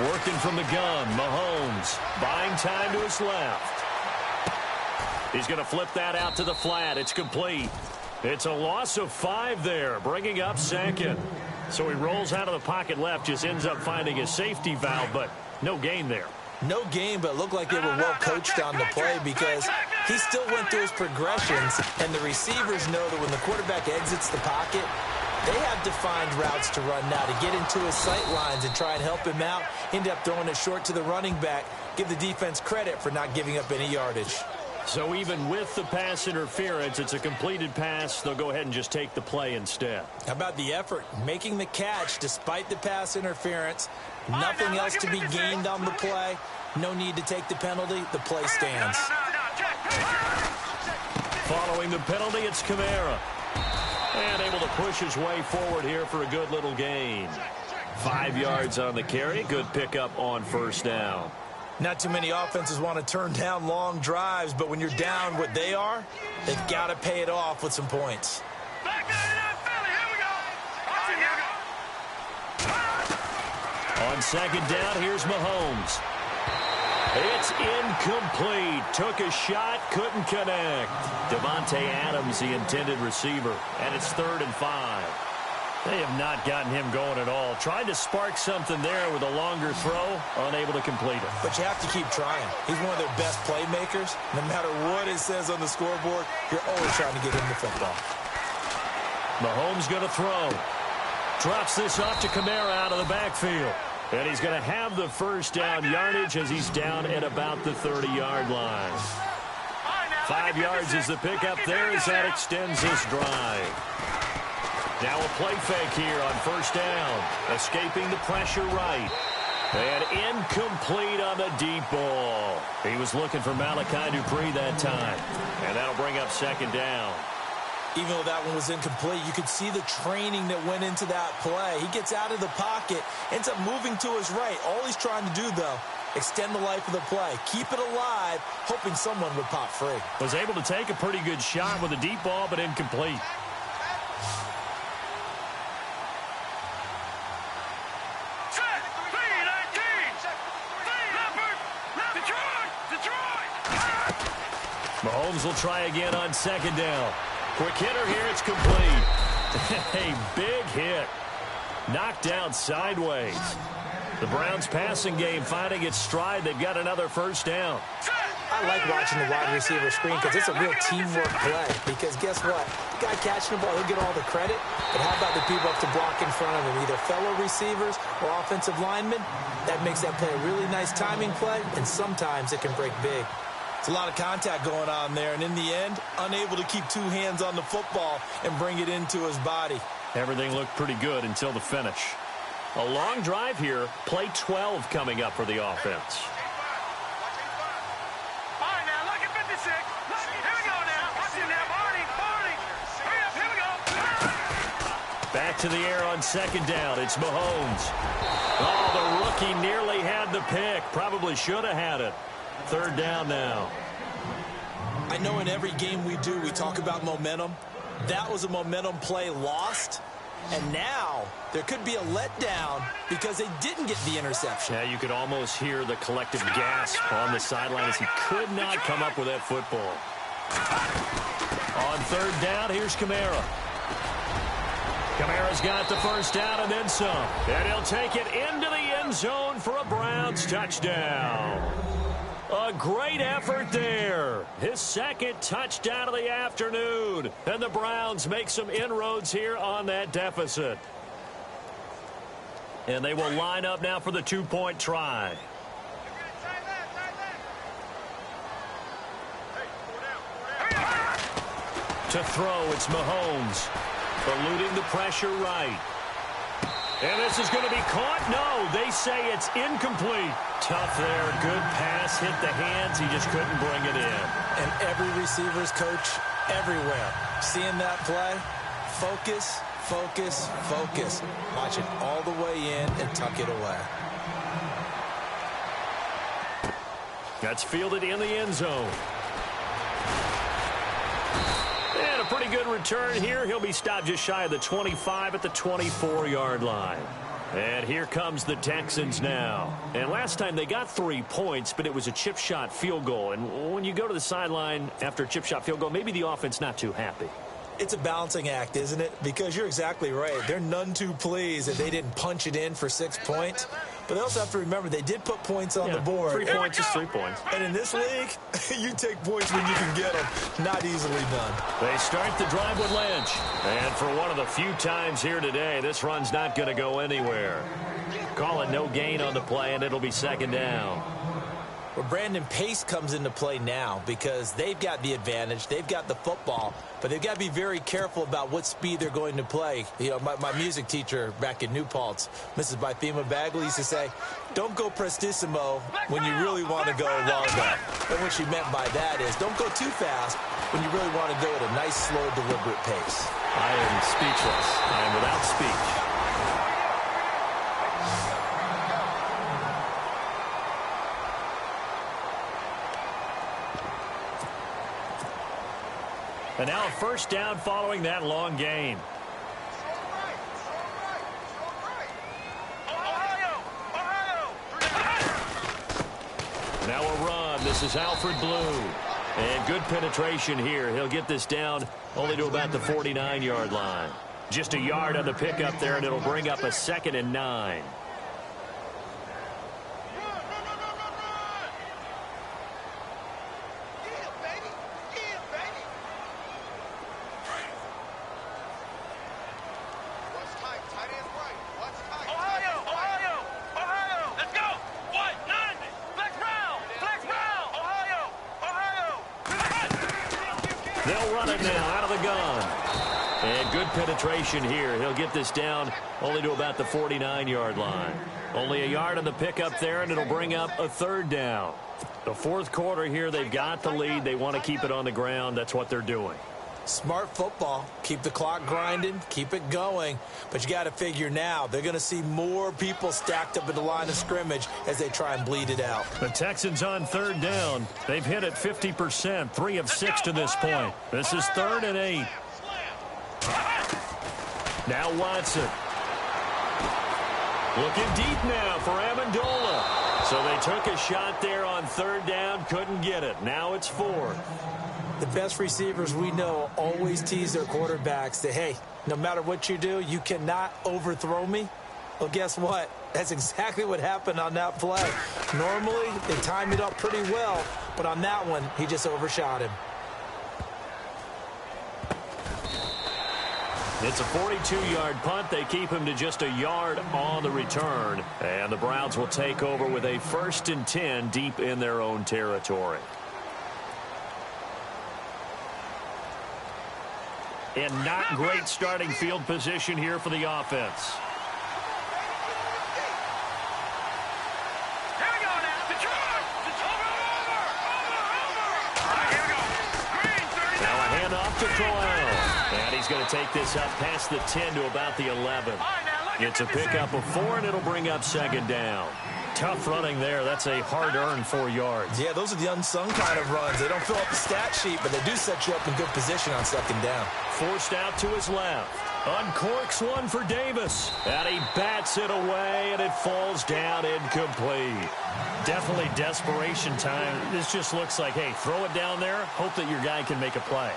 Working from the gun, Mahomes buying time to his left. He's going to flip that out to the flat. It's complete. It's a loss of 5 there, bringing up 2nd. So he rolls out of the pocket left, just ends up finding a safety valve, but no gain there. No gain, but looked like they were well coached on the play because he still went through his progressions, and the receivers know that when the quarterback exits the pocket, they have defined routes to run now to get into his sight lines and try and help him out. End up throwing it short to the running back. Give the defense credit for not giving up any yardage. So even with the pass interference, it's a completed pass. They'll go ahead and just take the play instead. How about the effort? Making the catch despite the pass interference. Nothing else to be gained on the play. No need to take the penalty. The play stands. Following the penalty, it's Kamara. And able to push his way forward here for a good little gain. 5 yards on the carry. Good pickup on 1st down. Not too many offenses want to turn down long drives, but when you're down what they are, they've got to pay it off with some points. On 2nd down, here's Mahomes. It's incomplete. Took a shot, couldn't connect. Devontae Adams, the intended receiver, and it's 3rd and 5. They have not gotten him going at all. Tried to spark something there with a longer throw, unable to complete it. But you have to keep trying. He's one of their best playmakers. No matter what it says on the scoreboard, you're always trying to get him the football. Mahomes going to throw. Drops this off to Kamara out of the backfield. And he's going to have the first down yardage as he's down at about the 30-yard line. 5 yards is the pickup there as that extends this drive. Now a play fake here on first down. Escaping the pressure right. And incomplete on the deep ball. He was looking for Malachi Dupree that time. And that'll bring up second down. Even though that one was incomplete, you could see the training that went into that play. He gets out of the pocket, ends up moving to his right. All he's trying to do, though, extend the life of the play. Keep it alive, hoping someone would pop free. Was able to take a pretty good shot with a deep ball, but incomplete. Mahomes will try again on second down. Quick hitter here, it's complete. A big hit. Knocked down sideways. The Browns passing game finding its stride. They've got another first down. I like watching the wide receiver screen because it's a real teamwork play. Because guess what? The guy catching the ball, he'll get all the credit. But how about the people up to block in front of him? Either fellow receivers or offensive linemen. That makes that play a really nice timing play. And sometimes it can break big. It's a lot of contact going on there, and in the end, unable to keep two hands on the football and bring it into his body. Everything looked pretty good until the finish. A long drive here. Play 12 coming up for the offense. All right, now, look at 56. Here we go now. Watch it now, Barney. Hurry up, here we go. Back to the air on second down. It's Mahomes. Oh, the rookie nearly had the pick. Probably should have had it. Third down now. I know in every game we do, we talk about momentum. That was a momentum play lost. And now there could be a letdown because they didn't get the interception. Yeah, you could almost hear the collective gasp on the sideline as he could not come up with that football. On third down, here's Kamara. Kamara's got the first down and then some. And he'll take it into the end zone for a Browns touchdown. A great effort there. His second touchdown of the afternoon. And the Browns make some inroads here on that deficit. And they will line up now for the two-point try. To throw, it's Mahomes. Eluding the pressure right. And this is going to be caught. No, they say it's incomplete. Tough there. Good pass. Hit the hands. He just couldn't bring it in. And every receiver's coach everywhere. Seeing that play, focus, focus, focus. Watch it all the way in and tuck it away. That's fielded in the end zone. And a pretty good return here. He'll be stopped just shy of the 25 at the 24-yard line. And here comes the Texans now. And last time they got 3 points, but it was a chip shot field goal. And when you go to the sideline after a chip shot field goal, maybe the offense not too happy. It's a balancing act, isn't it? Because you're exactly right. They're none too pleased that they didn't punch it in for 6 points. But they also have to remember they did put points on the board. 3 points is 3 points. And in this league, you take points when you can get them. Not easily done. They start the drive with Lynch. And for one of the few times here today, this run's not going to go anywhere. Call it no gain on the play, and it'll be second down. Well, Brandon, pace comes into play now because they've got the advantage. They've got the football, but they've got to be very careful about what speed they're going to play. You know, my music teacher back in New Paltz, Mrs. Bythema Bagley, used to say, don't go prestissimo when you really want to go largo. And what she meant by that is don't go too fast when you really want to go at a nice, slow, deliberate pace. I am speechless. I am without speech. And now a first down following that long gain. Now a run. This is Alfred Blue. And good penetration here. He'll get this down only to about the 49-yard line. Just a yard on the pickup there, and it'll bring up a 2nd and 9. They'll run it now out of the gun. And good penetration here. He'll get this down only to about the 49-yard line. Only a yard on the pickup there, and it'll bring up a 3rd down. The 4th quarter here, they've got the lead. They want to keep it on the ground. That's what they're doing. Smart football. Keep the clock grinding. Keep it going. But you got to figure now, they're going to see more people stacked up at the line of scrimmage as they try and bleed it out. The Texans on 3rd down. They've hit it 50%, 3 of 6 to this point. This is 3rd and 8. Now Watson. Looking deep now for Amendola. So they took a shot there on 3rd down, couldn't get it. Now it's 4th. The best receivers we know always tease their quarterbacks that, hey, no matter what you do, you cannot overthrow me. Well, guess what? That's exactly what happened on that play. Normally, they time it up pretty well, but on that one, he just overshot him. It's a 42-yard punt. They keep him to just a yard on the return. And the Browns will take over with a 1st and 10 deep in their own territory. And not great starting field position here for the offense. Here we go now. Detroit. Here we go. Green, 39. Now a handoff to Crowell. And he's going to take this up past the 10 to about the 11. It's a pickup of 4, and it'll bring up 2nd down. Tough running there. That's a hard-earned 4 yards. Yeah, those are the unsung kind of runs. They don't fill up the stat sheet, but they do set you up in good position on 2nd down. Forced out to his left. Uncorks one for Davis. And he bats it away, and it falls down incomplete. Definitely desperation time. This just looks like, hey, throw it down there, hope that your guy can make a play.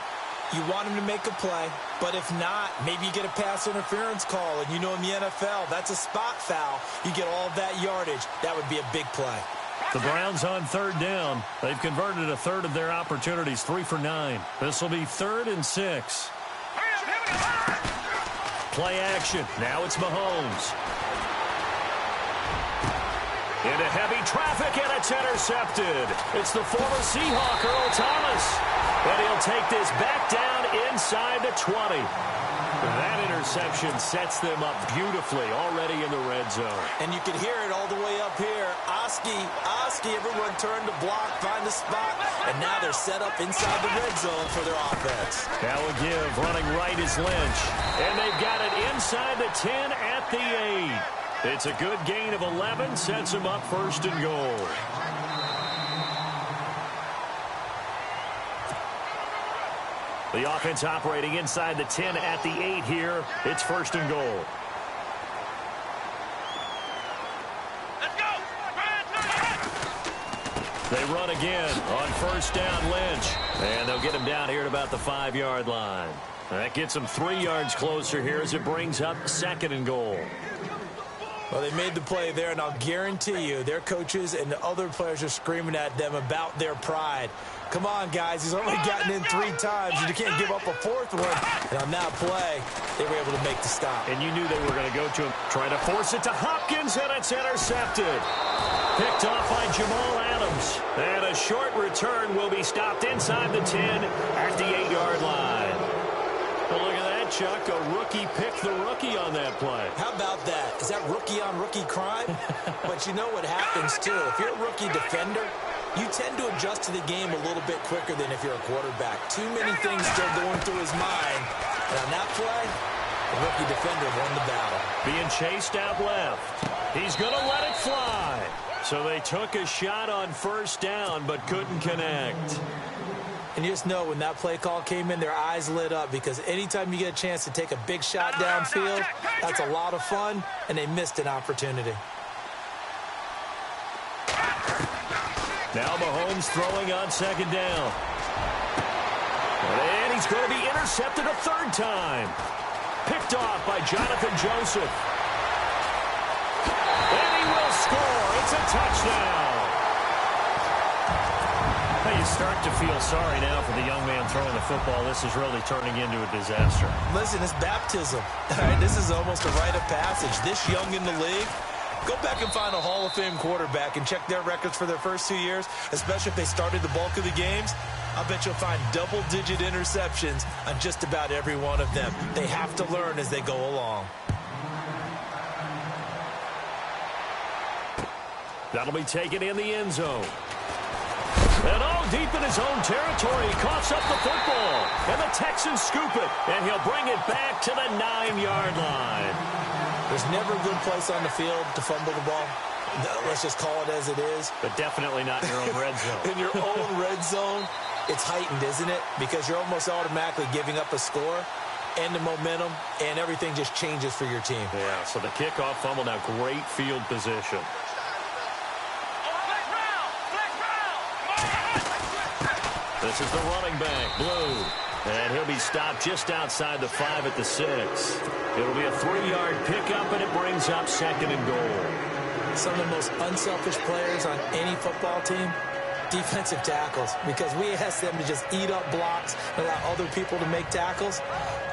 You want him to make a play, but if not, maybe you get a pass interference call, and you know in the NFL, that's a spot foul. You get all of that yardage. That would be a big play. The Browns on 3rd down. They've converted a 1/3 of their opportunities, 3 for 9. This will be 3rd and 6. Play action. Now it's Mahomes. Into heavy traffic, and it's intercepted. It's the former Seahawk, Earl Thomas. And he'll take this back down inside the 20. That interception sets them up beautifully already in the red zone. And you can hear it all the way up here. Oski, everyone turned to block, find the spot, and now they're set up inside the red zone for their offense. Now a give, running right is Lynch. And they've got it inside the 10 at the 8. It's a good gain of 11, sets them up 1st and goal. The offense operating inside the 10 at the 8 here. It's 1st and goal. Let's go. They run again on 1st down, Lynch. And they'll get him down here at about the 5-yard line. That gets him 3 yards closer here as it brings up 2nd and goal. Well, they made the play there, and I'll guarantee you their coaches and the other players are screaming at them about their pride. Come on, guys. He's only gotten in 3 times, and you can't give up a 4th one. And on that play, they were able to make the stop. And you knew they were going to go to him. Trying to force it to Hopkins, and it's intercepted. Picked off by Jamal Adams. And a short return will be stopped inside the 10 at the 8-yard line. Well, look at that, Chuck. A rookie picked the rookie on that play. How about that? Is that rookie-on-rookie crime? But you know what happens, too. If you're a rookie defender, you tend to adjust to the game a little bit quicker than if you're a quarterback. Too many things still going through his mind. And on that play, the rookie defender won the battle. Being chased out left. He's going to let it fly. So they took a shot on 1st down, but couldn't connect. And you just know when that play call came in, their eyes lit up, because anytime you get a chance to take a big shot downfield, that's a lot of fun, and they missed an opportunity. Now Mahomes throwing on 2nd down. And he's going to be intercepted a 3rd time. Picked off by Jonathan Joseph. And he will score. It's a touchdown. Hey, you start to feel sorry now for the young man throwing the football. This is really turning into a disaster. Listen, it's baptism. This is almost a rite of passage. This young in the league, go back and find a Hall of Fame quarterback and check their records for their first 2 years, especially if they started the bulk of the games. I bet you'll find double-digit interceptions on just about every one of them. They have to learn as they go along. That'll be taken in the end zone. And all deep in his own territory, he coughs up the football. And the Texans scoop it, and he'll bring it back to the 9-yard line. There's never a good place on the field to fumble the ball. Let's just call it as it is. But definitely not in your own red zone. In your own red zone, it's heightened, isn't it? Because you're almost automatically giving up a score and the momentum, and everything just changes for your team. Yeah, so the kickoff fumble, now great field position. This is the running back, Blue. And he'll be stopped just outside the 5 at the 6. It'll be a 3-yard pickup, and it brings up 2nd and goal. Some of the most unselfish players on any football team, defensive tackles, because we ask them to just eat up blocks and allow other people to make tackles.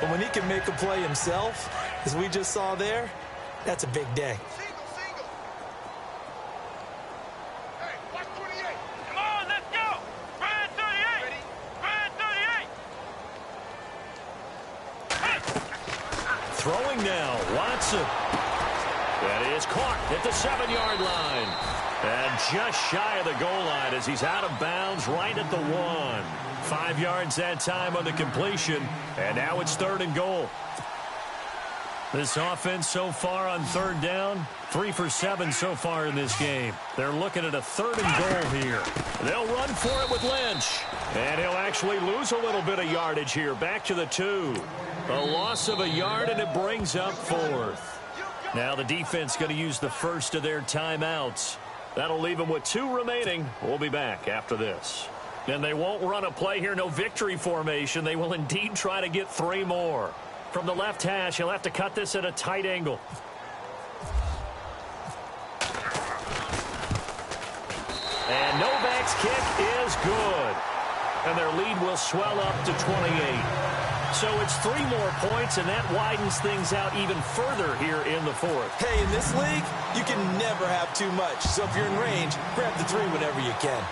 But when he can make a play himself, as we just saw there, that's a big day. Throwing now, Watson. That is caught at the 7-yard line. And just shy of the goal line as he's out of bounds right at the 1. 5 yards that time on the completion. And now it's 3rd and goal. This offense so far on 3rd down, 3 for 7 so far in this game. They're looking at a 3rd and goal here. They'll run for it with Lynch. And he'll actually lose a little bit of yardage here. Back to the 2. A loss of a yard, and it brings up 4th. Now the defense going to use the first of their timeouts. That'll leave them with 2 remaining. We'll be back after this. And they won't run a play here, no victory formation. They will indeed try to get 3 more. From the left hash, he'll have to cut this at a tight angle. And Novak's kick is good. And their lead will swell up to 28. So it's 3 more points, and that widens things out even further here in the 4th. Hey, in this league, you can never have too much. So if you're in range, grab the 3 whenever you can.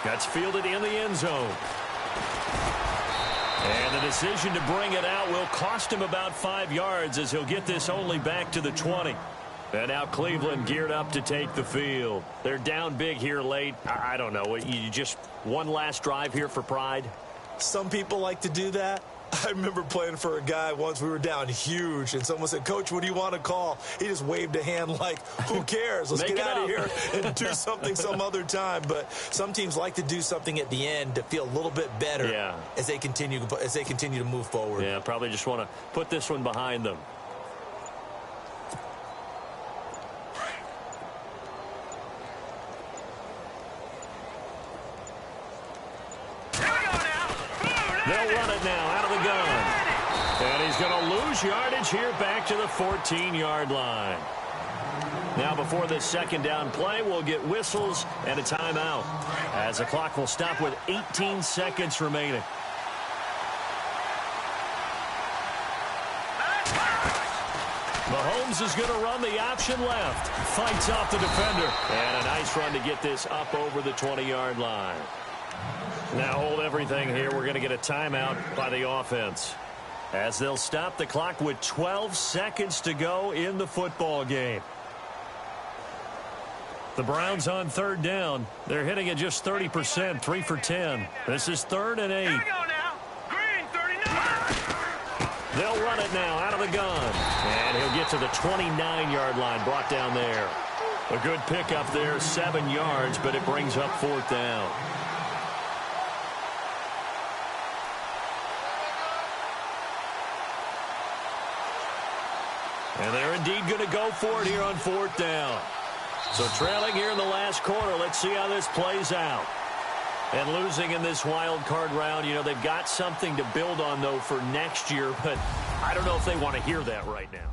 That's fielded in the end zone. And the decision to bring it out will cost him about 5 yards as he'll get this only back to the 20. And now Cleveland geared up to take the field. They're down big here late. I don't know. You just one last drive here for pride? Some people like to do that. I remember playing for a guy once. We were down huge, and someone said, "Coach, what do you want to call?" He just waved a hand like, who cares? Let's get out of here and do something some other time. But some teams like to do something at the end to feel a little bit better as they continue to move forward. Yeah, probably just want to put this one behind them. They'll run it now out of the gun. And he's going to lose yardage here back to the 14-yard line. Now before this 2nd down play, we'll get whistles and a timeout as the clock will stop with 18 seconds remaining. Mahomes is going to run the option left. Fights off the defender. And a nice run to get this up over the 20-yard line. Now hold everything here. We're going to get a timeout by the offense as they'll stop the clock with 12 seconds to go in the football game. The Browns on 3rd down. They're hitting at just 30%, 3 for 10. This is 3rd and 8. Here we go now. Green 39. They'll run it now out of the gun. And he'll get to the 29-yard line, brought down there. A good pickup there, 7 yards, but it brings up 4th down. And they're indeed going to go for it here on 4th down. So trailing here in the last quarter. Let's see how this plays out. And losing in this wild card round, you know, they've got something to build on, though, for next year. But I don't know if they want to hear that right now.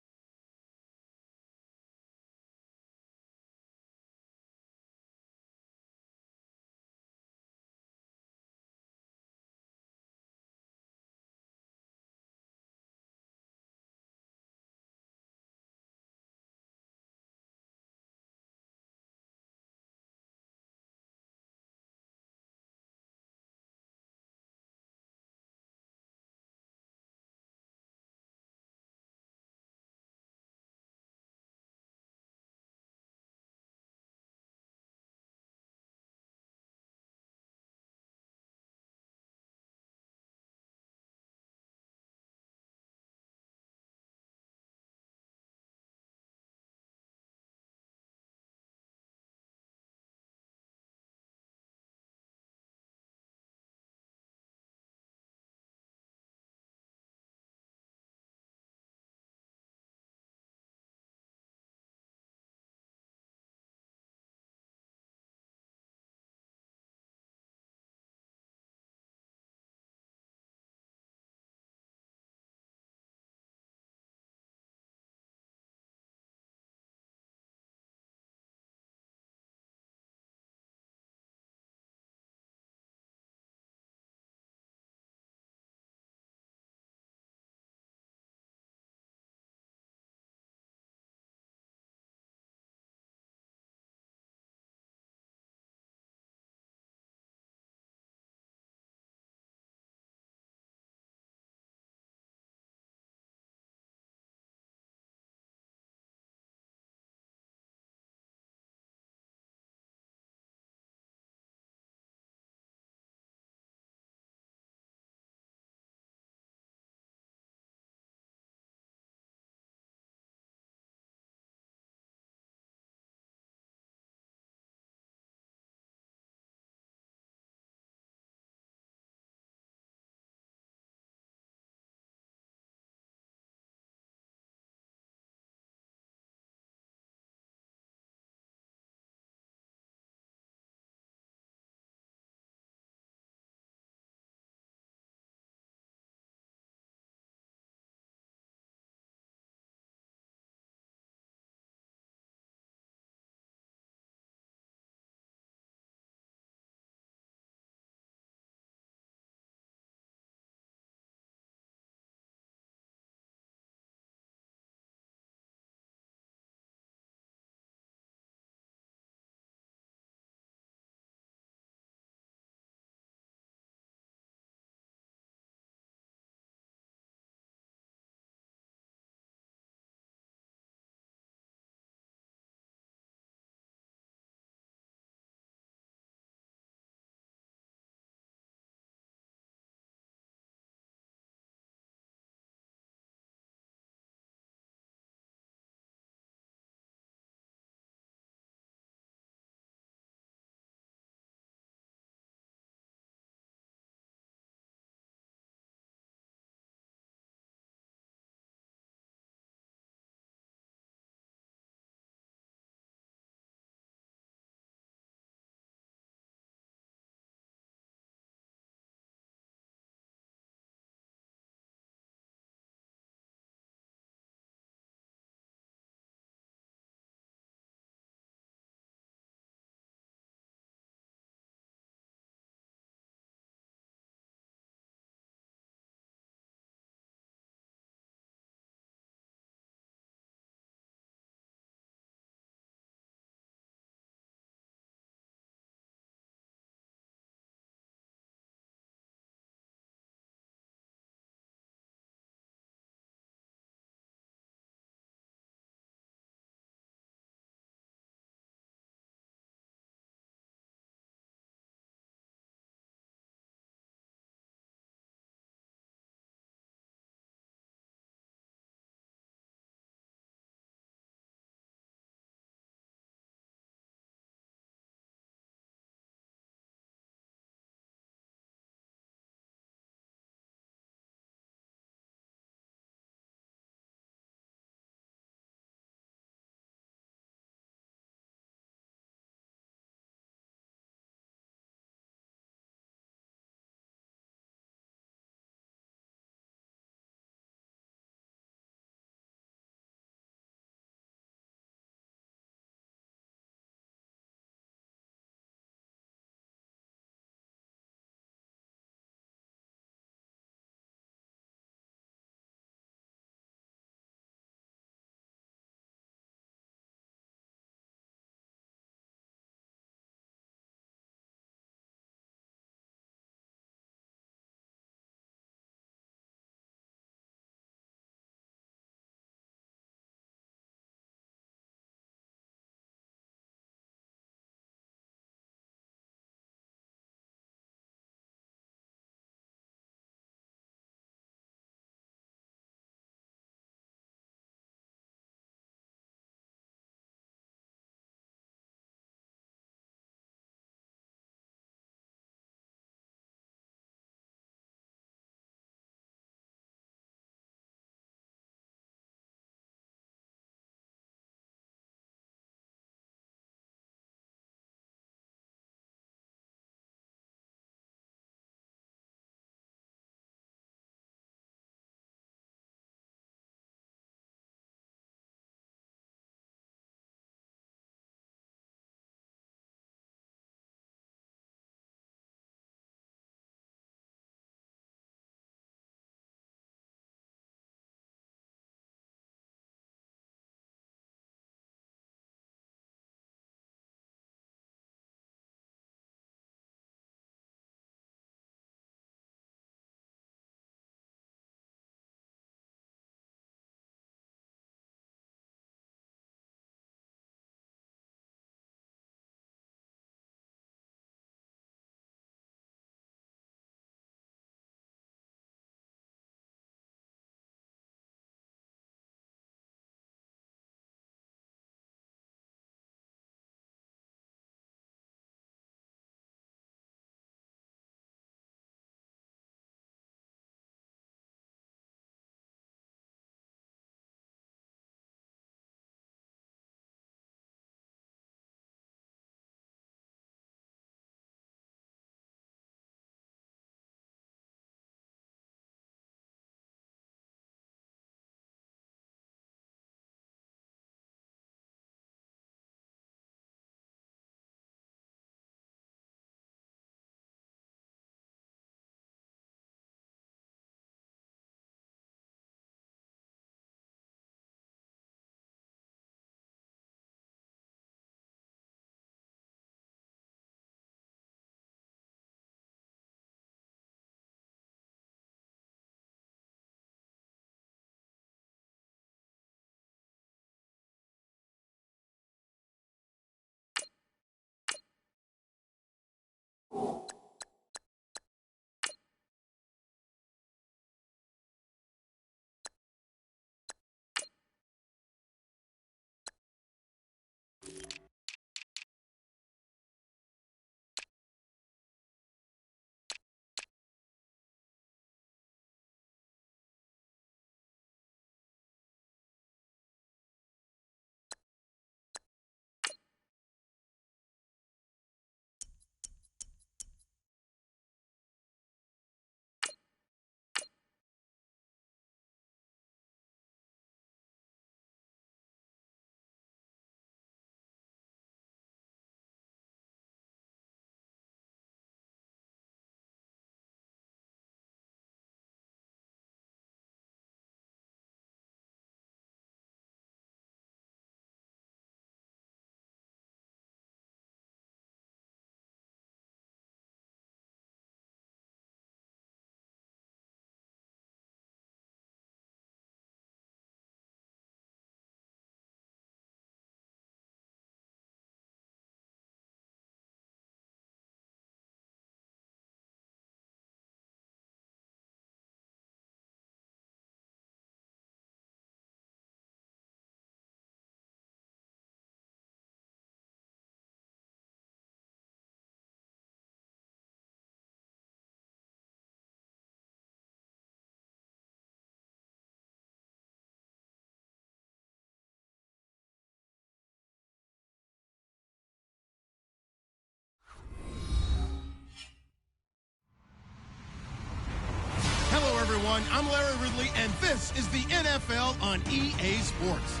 everyone. I'm Larry Ridley, and this is the NFL on EA Sports.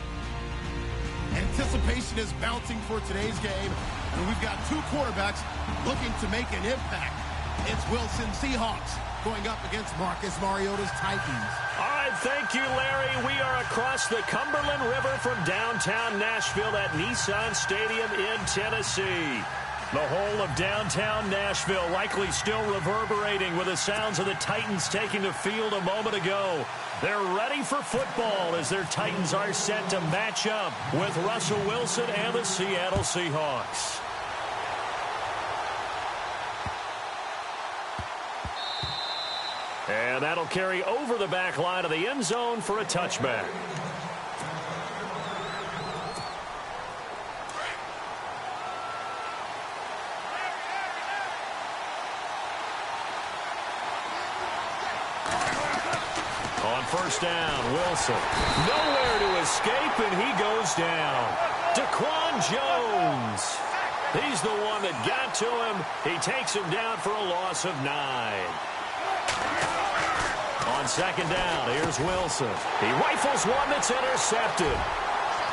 Anticipation is bouncing for today's game, and we've got two quarterbacks looking to make an impact. It's Wilson Seahawks going up against Marcus Mariota's Titans. All right, thank you, Larry. We are across the Cumberland River from downtown Nashville at Nissan Stadium in Tennessee. The whole of downtown Nashville likely still reverberating with the sounds of the Titans taking the field a moment ago. They're ready for football as their Titans are set to match up with Russell Wilson and the Seattle Seahawks. And that'll carry over the back line of the end zone for a touchback. On first down, Wilson. Nowhere to escape, and he goes down. Daquan Jones. He's the one that got to him. He takes him down for a loss of 9. On second down, here's Wilson. He rifles one that's intercepted.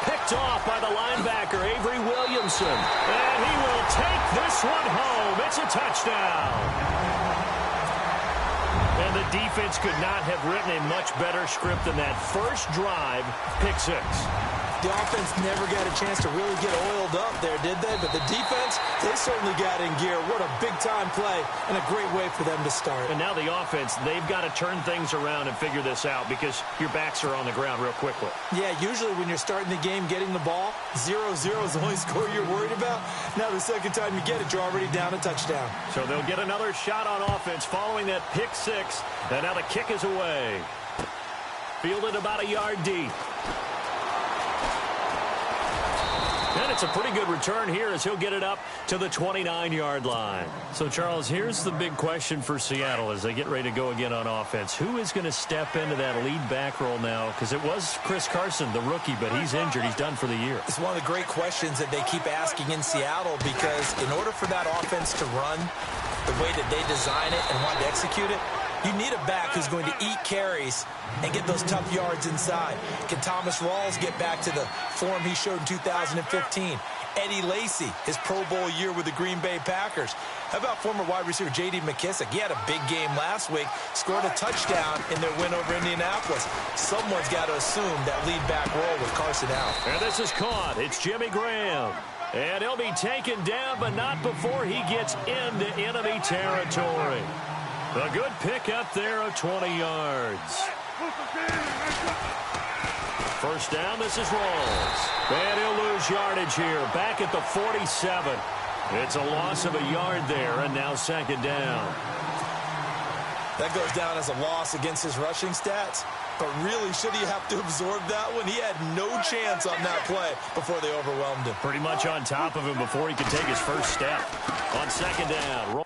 Picked off by the linebacker, Avery Williamson. And he will take this one home. It's a touchdown. And the defense could not have written a much better script than that first drive, pick 6. The offense never got a chance to really get oiled up there, did they? But the defense, they certainly got in gear. What a big-time play and a great way for them to start. And now the offense, they've got to turn things around and figure this out because your backs are on the ground real quickly. Yeah, usually when you're starting the game getting the ball, 0-0 is the only score you're worried about. Now the second time you get it, you're already down a touchdown. So they'll get another shot on offense following that pick 6. And now the kick is away. Fielded about a yard deep. And it's a pretty good return here as he'll get it up to the 29-yard line. So, Charles, here's the big question for Seattle as they get ready to go again on offense. Who is going to step into that lead back role now? Because it was Chris Carson, the rookie, but he's injured. He's done for the year. It's one of the great questions that they keep asking in Seattle because in order for that offense to run the way that they design it and want to execute it, you need a back who's going to eat carries and get those tough yards inside. Can Thomas Rawls get back to the form he showed in 2015? Eddie Lacy, his Pro Bowl year with the Green Bay Packers. How about former wide receiver J.D. McKissick? He had a big game last week, scored a touchdown in their win over Indianapolis. Someone's got to assume that lead back role with Carson out. And this is caught. It's Jimmy Graham. And he'll be taken down, but not before he gets into enemy territory. A good pick up there of 20 yards. First down, this is Rawls. And he'll lose yardage here, back at the 47. It's a loss of a yard there, and now second down. That goes down as a loss against his rushing stats. But really, should he have to absorb that one? He had no chance on that play before they overwhelmed him. Pretty much on top of him before he could take his first step. On second down,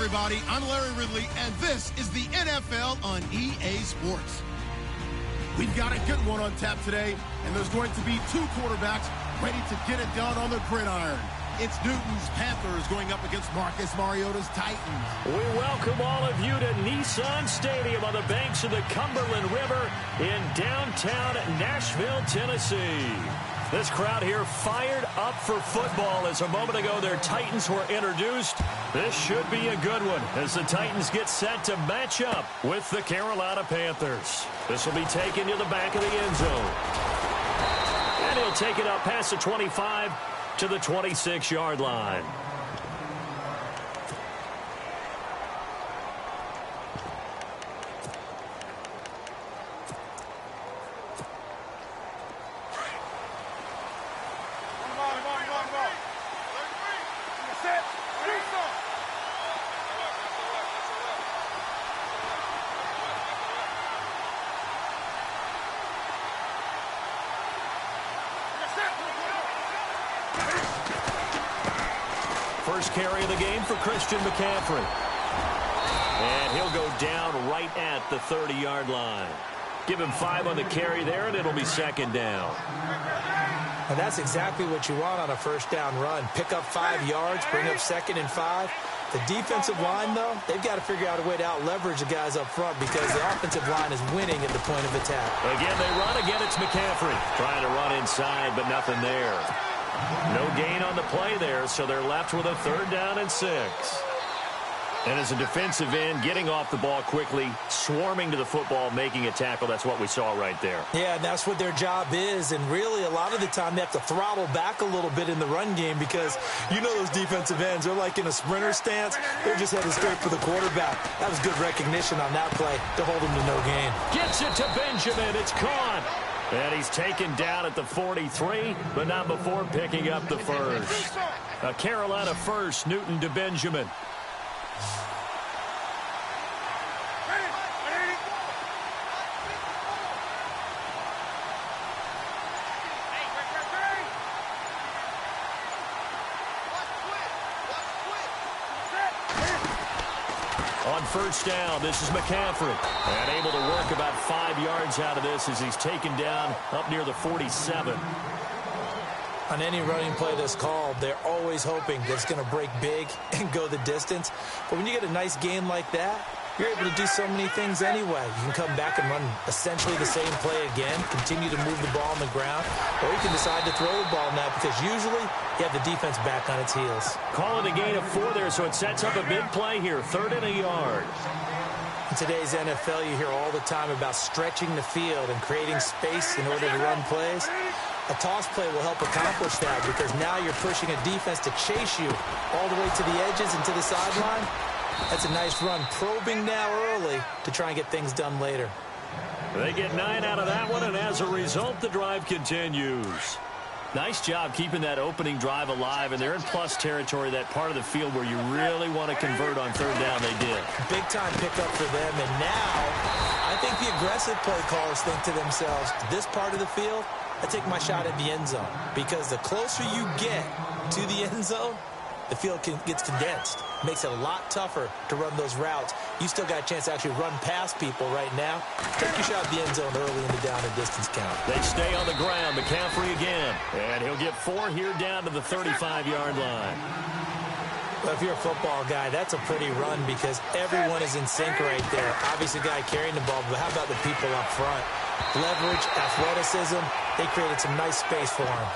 everybody. I'm Larry Ridley, and this is the NFL on EA Sports. We've got a good one on tap today, and there's going to be two quarterbacks ready to get it done on the gridiron. It's Newton's Panthers going up against Marcus Mariota's Titans. We welcome all of you to Nissan Stadium on the banks of the Cumberland River in downtown Nashville, Tennessee. This crowd here fired up for football as a moment ago their Titans were introduced. This should be a good one as the Titans get set to match up with the Carolina Panthers. This will be taken to the back of the end zone. And he'll take it up past the 25 to the 26-yard line. First carry of the game for Christian McCaffrey. And he'll go down right at the 30-yard line. Give him 5 on the carry there, and it'll be second down. And that's exactly what you want on a first down run. Pick up 5 yards, bring up 2nd and 5. The defensive line, though, they've got to figure out a way to out-leverage the guys up front because the offensive line is winning at the point of attack. Again, they run. Again, it's McCaffrey. Trying to run inside, but nothing there. No gain on the play there, so they're left with a 3rd down and 6. And as a defensive end, getting off the ball quickly, swarming to the football, making a tackle, that's what we saw right there. Yeah, and that's what their job is. And really, a lot of the time, they have to throttle back a little bit in the run game because you know those defensive ends, they're like in a sprinter stance. They're just headed straight for the quarterback. That was good recognition on that play to hold him to no gain. Gets it to Benjamin. It's caught. And he's taken down at the 43, but not before picking up the first. A Carolina first, Newton to Benjamin. On first down, this is McCaffrey. And able to work about 5 yards out of this as he's taken down up near the 47. On any running play that's called, they're always hoping that it's going to break big and go the distance. But when you get a nice gain like that, you're able to do so many things anyway. You can come back and run essentially the same play again, continue to move the ball on the ground, or you can decide to throw the ball now because usually you have the defense back on its heels. Calling a gain of 4 there, so it sets up a big play here, 3rd and a yard. In today's NFL, you hear all the time about stretching the field and creating space in order to run plays. A toss play will help accomplish that because now you're pushing a defense to chase you all the way to the edges and to the sideline. That's a nice run, probing now early to try and get things done later. They get 9 out of that one, and as a result, the drive continues. Nice job keeping that opening drive alive, and they're in plus territory, that part of the field where you really want to convert on 3rd down. They did. Big-time pickup for them, and now I think the aggressive play callers think to themselves, this part of the field, I take my shot at the end zone because the closer you get to the end zone, the field gets condensed. Makes it a lot tougher to run those routes. You still got a chance to actually run past people right now. Take your shot at the end zone early in the down and distance count. They stay on the ground. McCaffrey again. And he'll get 4 here down to the 35-yard line. Well, if you're a football guy, that's a pretty run because everyone is in sync right there. Obviously, the guy carrying the ball, but how about the people up front? Leverage, athleticism, they created some nice space for him.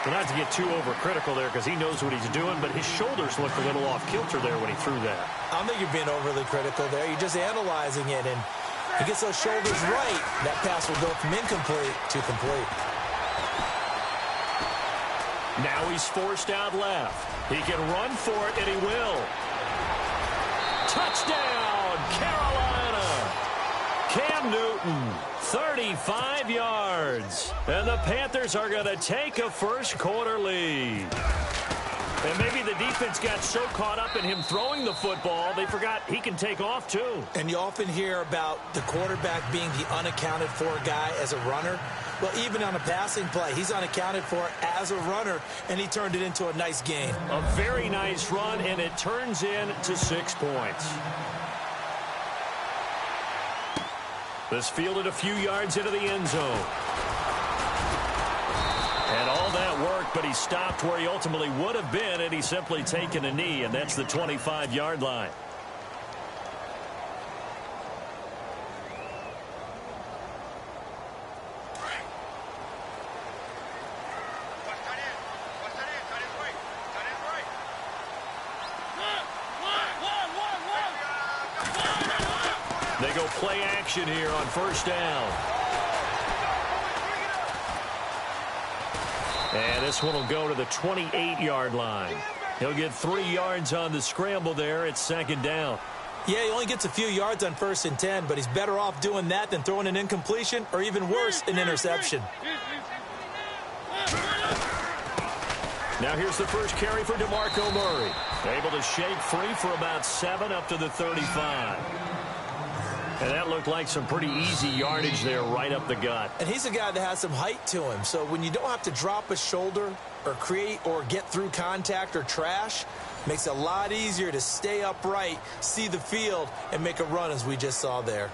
But not to get too overcritical there because he knows what he's doing, but his shoulders looked a little off kilter there when he threw that. I don't think you're being overly critical there. You're just analyzing it, and he gets those shoulders right. That pass will go from incomplete to complete. Now he's forced out left. He can run for it, and he will. Touchdown, Carolina! Cam Newton, 35 yards. And the Panthers are going to take a first-quarter lead. And maybe the defense got so caught up in him throwing the football, they forgot he can take off, too. And you often hear about the quarterback being the unaccounted-for guy as a runner. Well, even on a passing play, he's unaccounted for as a runner, and he turned it into a nice gain. A very nice run, and it turns into 6 points. This fielded a few yards into the end zone. And all that work, but he stopped where he ultimately would have been, and he's simply taken a knee, and that's the 25-yard line. They go play action here on first down. And this one will go to the 28-yard line. He'll get 3 yards on the scramble there. It's second down. Yeah, he only gets a few yards on 1st and 10, but he's better off doing that than throwing an incompletion or even worse, an interception. Now here's the first carry for DeMarco Murray. Able to shake free for about 7 up to the 35. And that looked like some pretty easy yardage there right up the gut. And he's a guy that has some height to him. So when you don't have to drop a shoulder or create or get through contact or trash, makes it a lot easier to stay upright, see the field, and make a run as we just saw there.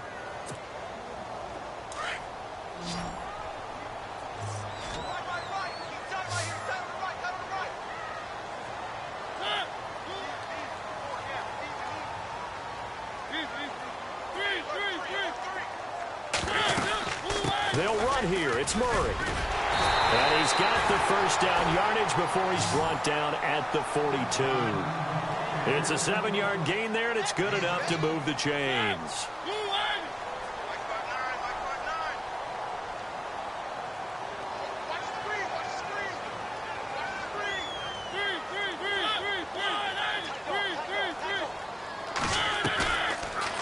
They'll run here. It's Murray. And he's got the first down yardage before he's brought down at the 42. It's a 7-yard gain there, and it's good enough to move the chains.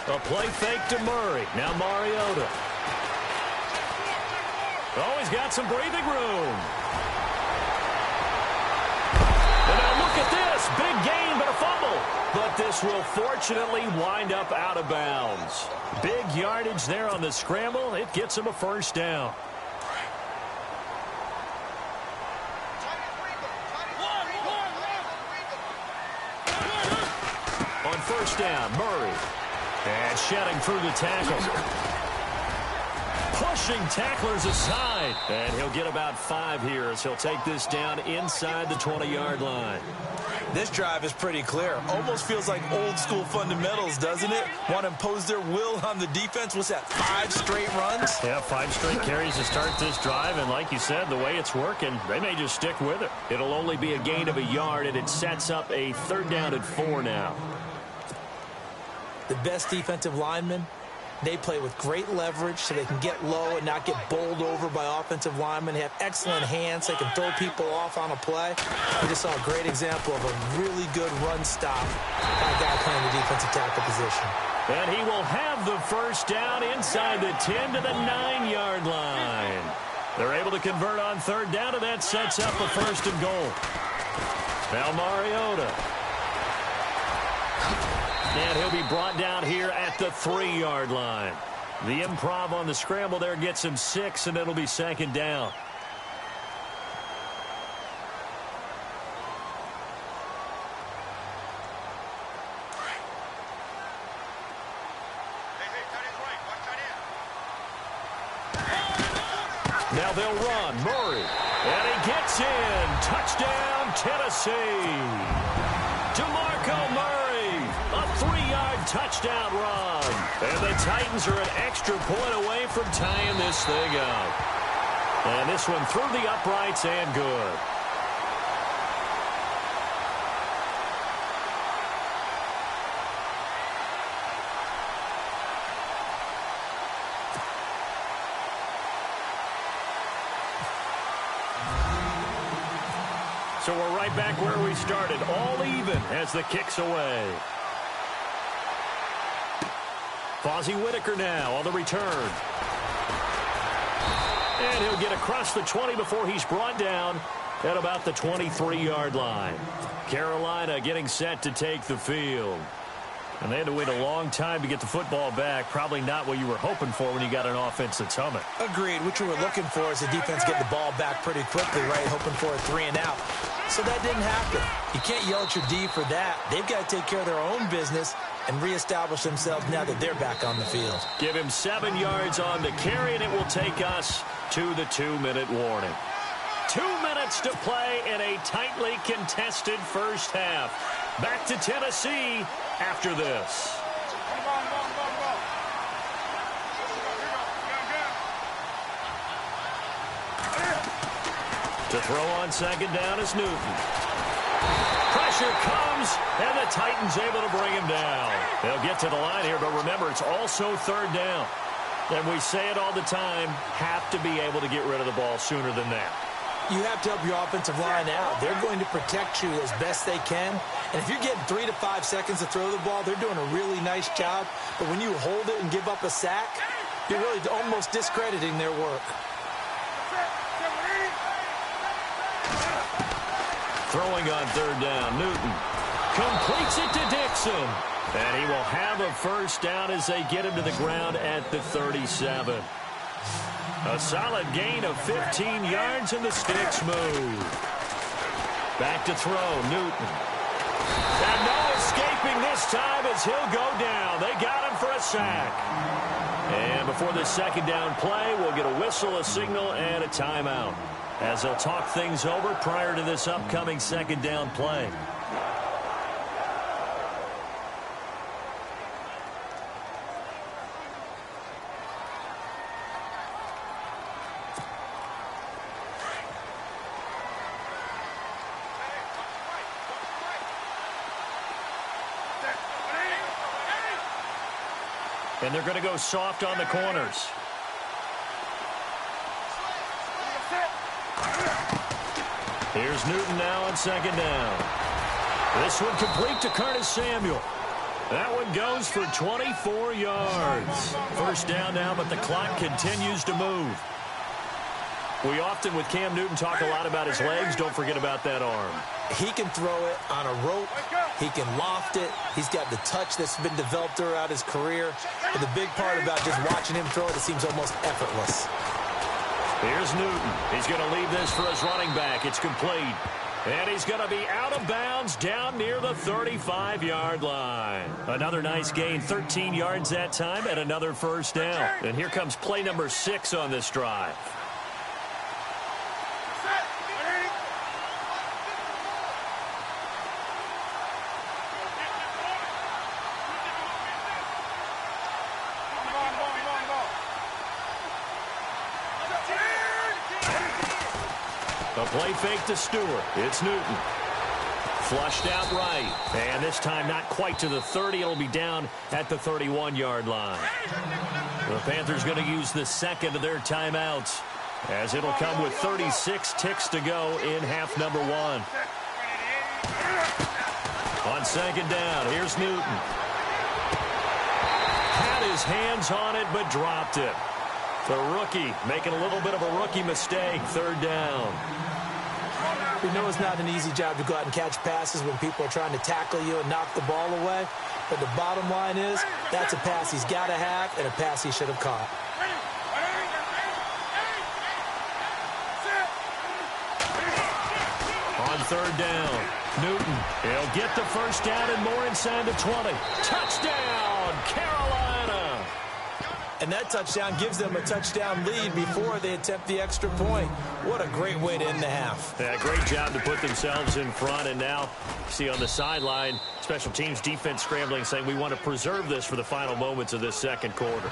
A play fake to Murray. Now Mariota. Oh, he's got some breathing room. And now look at this. Big gain, but a fumble. But this will fortunately wind up out of bounds. Big yardage there on the scramble. It gets him a first down. On first down, Murray. And shedding through the tackle. Pushing tacklers aside. And he'll get about 5 here as he'll take this down inside the 20-yard line. This drive is pretty clear. Almost feels like old school fundamentals, doesn't it? Want to impose their will on the defense. What's that, 5 straight runs? Yeah, 5 straight carries to start this drive. And like you said, the way it's working, they may just stick with it. It'll only be a gain of a yard, and it sets up a 3rd down and 4 now. The best defensive linemen, they play with great leverage so they can get low and not get bowled over by offensive linemen. They have excellent hands. They can throw people off on a play. We just saw a great example of a really good run stop by a guy playing the defensive tackle position. And he will have the first down inside the 10 to the 9-yard line. They're able to convert on 3rd down, and that sets up a 1st and goal. Now Mariota. And he'll be brought down here at the 3-yard line. The improv on the scramble there gets him 6, and it'll be 2nd down. Now they'll run. Murray. And he gets in. Touchdown, Tennessee. DeMarco Murray. A 3-yard touchdown run. And the Titans are an extra point away from tying this thing up. And this one through the uprights and good. So we're right back where we started, all even as the kick's away. Fozzie Whitaker now on the return. And he'll get across the 20 before he's brought down at about the 23-yard line. Carolina getting set to take the field. And they had to wait a long time to get the football back. Probably not what you were hoping for when you got an offense that's humming. Agreed. What you were looking for is the defense getting the ball back pretty quickly, right? Hoping for a 3-and-out. So that didn't happen. You can't yell at your D for that. They've got to take care of their own business and reestablish themselves now that they're back on the field. Give him 7 yards on the carry, and it will take us to the 2-minute warning. 2 minutes to play in a tightly contested first half. Back to Tennessee after this. To throw on second down is Newton. Pressure comes, and the Titans able to bring him down. They'll get to the line here, but remember, it's also third down. And we say it all the time, have to be able to get rid of the ball sooner than that. You have to help your offensive line out. They're going to protect you as best they can. And if you're getting 3 to 5 seconds to throw the ball, they're doing a really nice job. But when you hold it and give up a sack, you're really almost discrediting their work. Throwing on third down, Newton completes it to Dixon. And he will have a first down as they get him to the ground at the 37. A solid gain of 15 yards, and the sticks move. Back to throw, Newton. And no escaping this time as he'll go down. They got him for a sack. And before the second down play, we'll get a whistle, a signal, and a timeout, as they'll talk things over prior to this upcoming second down play. And they're going to go soft on the corners. Here's Newton now on second down. This one complete to Curtis Samuel. That one goes for 24 yards. First down now, but the clock continues to move. We often, with Cam Newton, talk a lot about his legs. Don't forget about that arm. He can throw it on a rope. He can loft it. He's got the touch that's been developed throughout his career. But the big part about just watching him throw it, it seems almost effortless. Here's Newton. He's going to leave this for his running back. It's complete. And he's going to be out of bounds down near the 35-yard line. Another nice gain, 13 yards that time, and another first down. And here comes play number 6 on this drive. A play fake to Stewart. It's Newton. Flushed out right. And this time not quite to the 30. It'll be down at the 31-yard line. The Panthers going to use the second of their timeouts, as it'll come with 36 ticks to go in half number 1. On second down, here's Newton. Had his hands on it, but dropped it. The rookie making a little bit of a rookie mistake. Third down. We know it's not an easy job to go out and catch passes when people are trying to tackle you and knock the ball away. But the bottom line is, that's a pass he's got to have and a pass he should have caught. On third down, Newton. He'll get the first down and more inside the 20. Touchdown, Carolina. And that touchdown gives them a touchdown lead before they attempt the extra point. What a great way to end the half. Yeah, great job to put themselves in front. And now, see on the sideline, special teams defense scrambling, saying we want to preserve this for the final moments of this second quarter.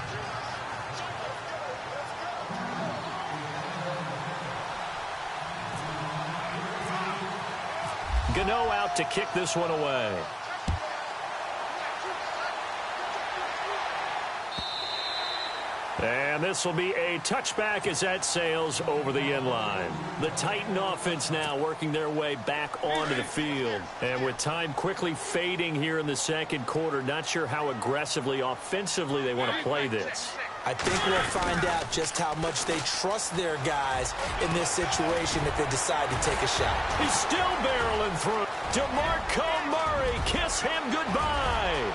Gano out to kick this one away. And this will be a touchback as that sails over the end line. The Titan offense now working their way back onto the field. And with time quickly fading here in the second quarter, not sure how aggressively, offensively they want to play this. I think we'll find out just how much they trust their guys in this situation if they decide to take a shot. He's still barreling through. DeMarco Murray, kiss him goodbye.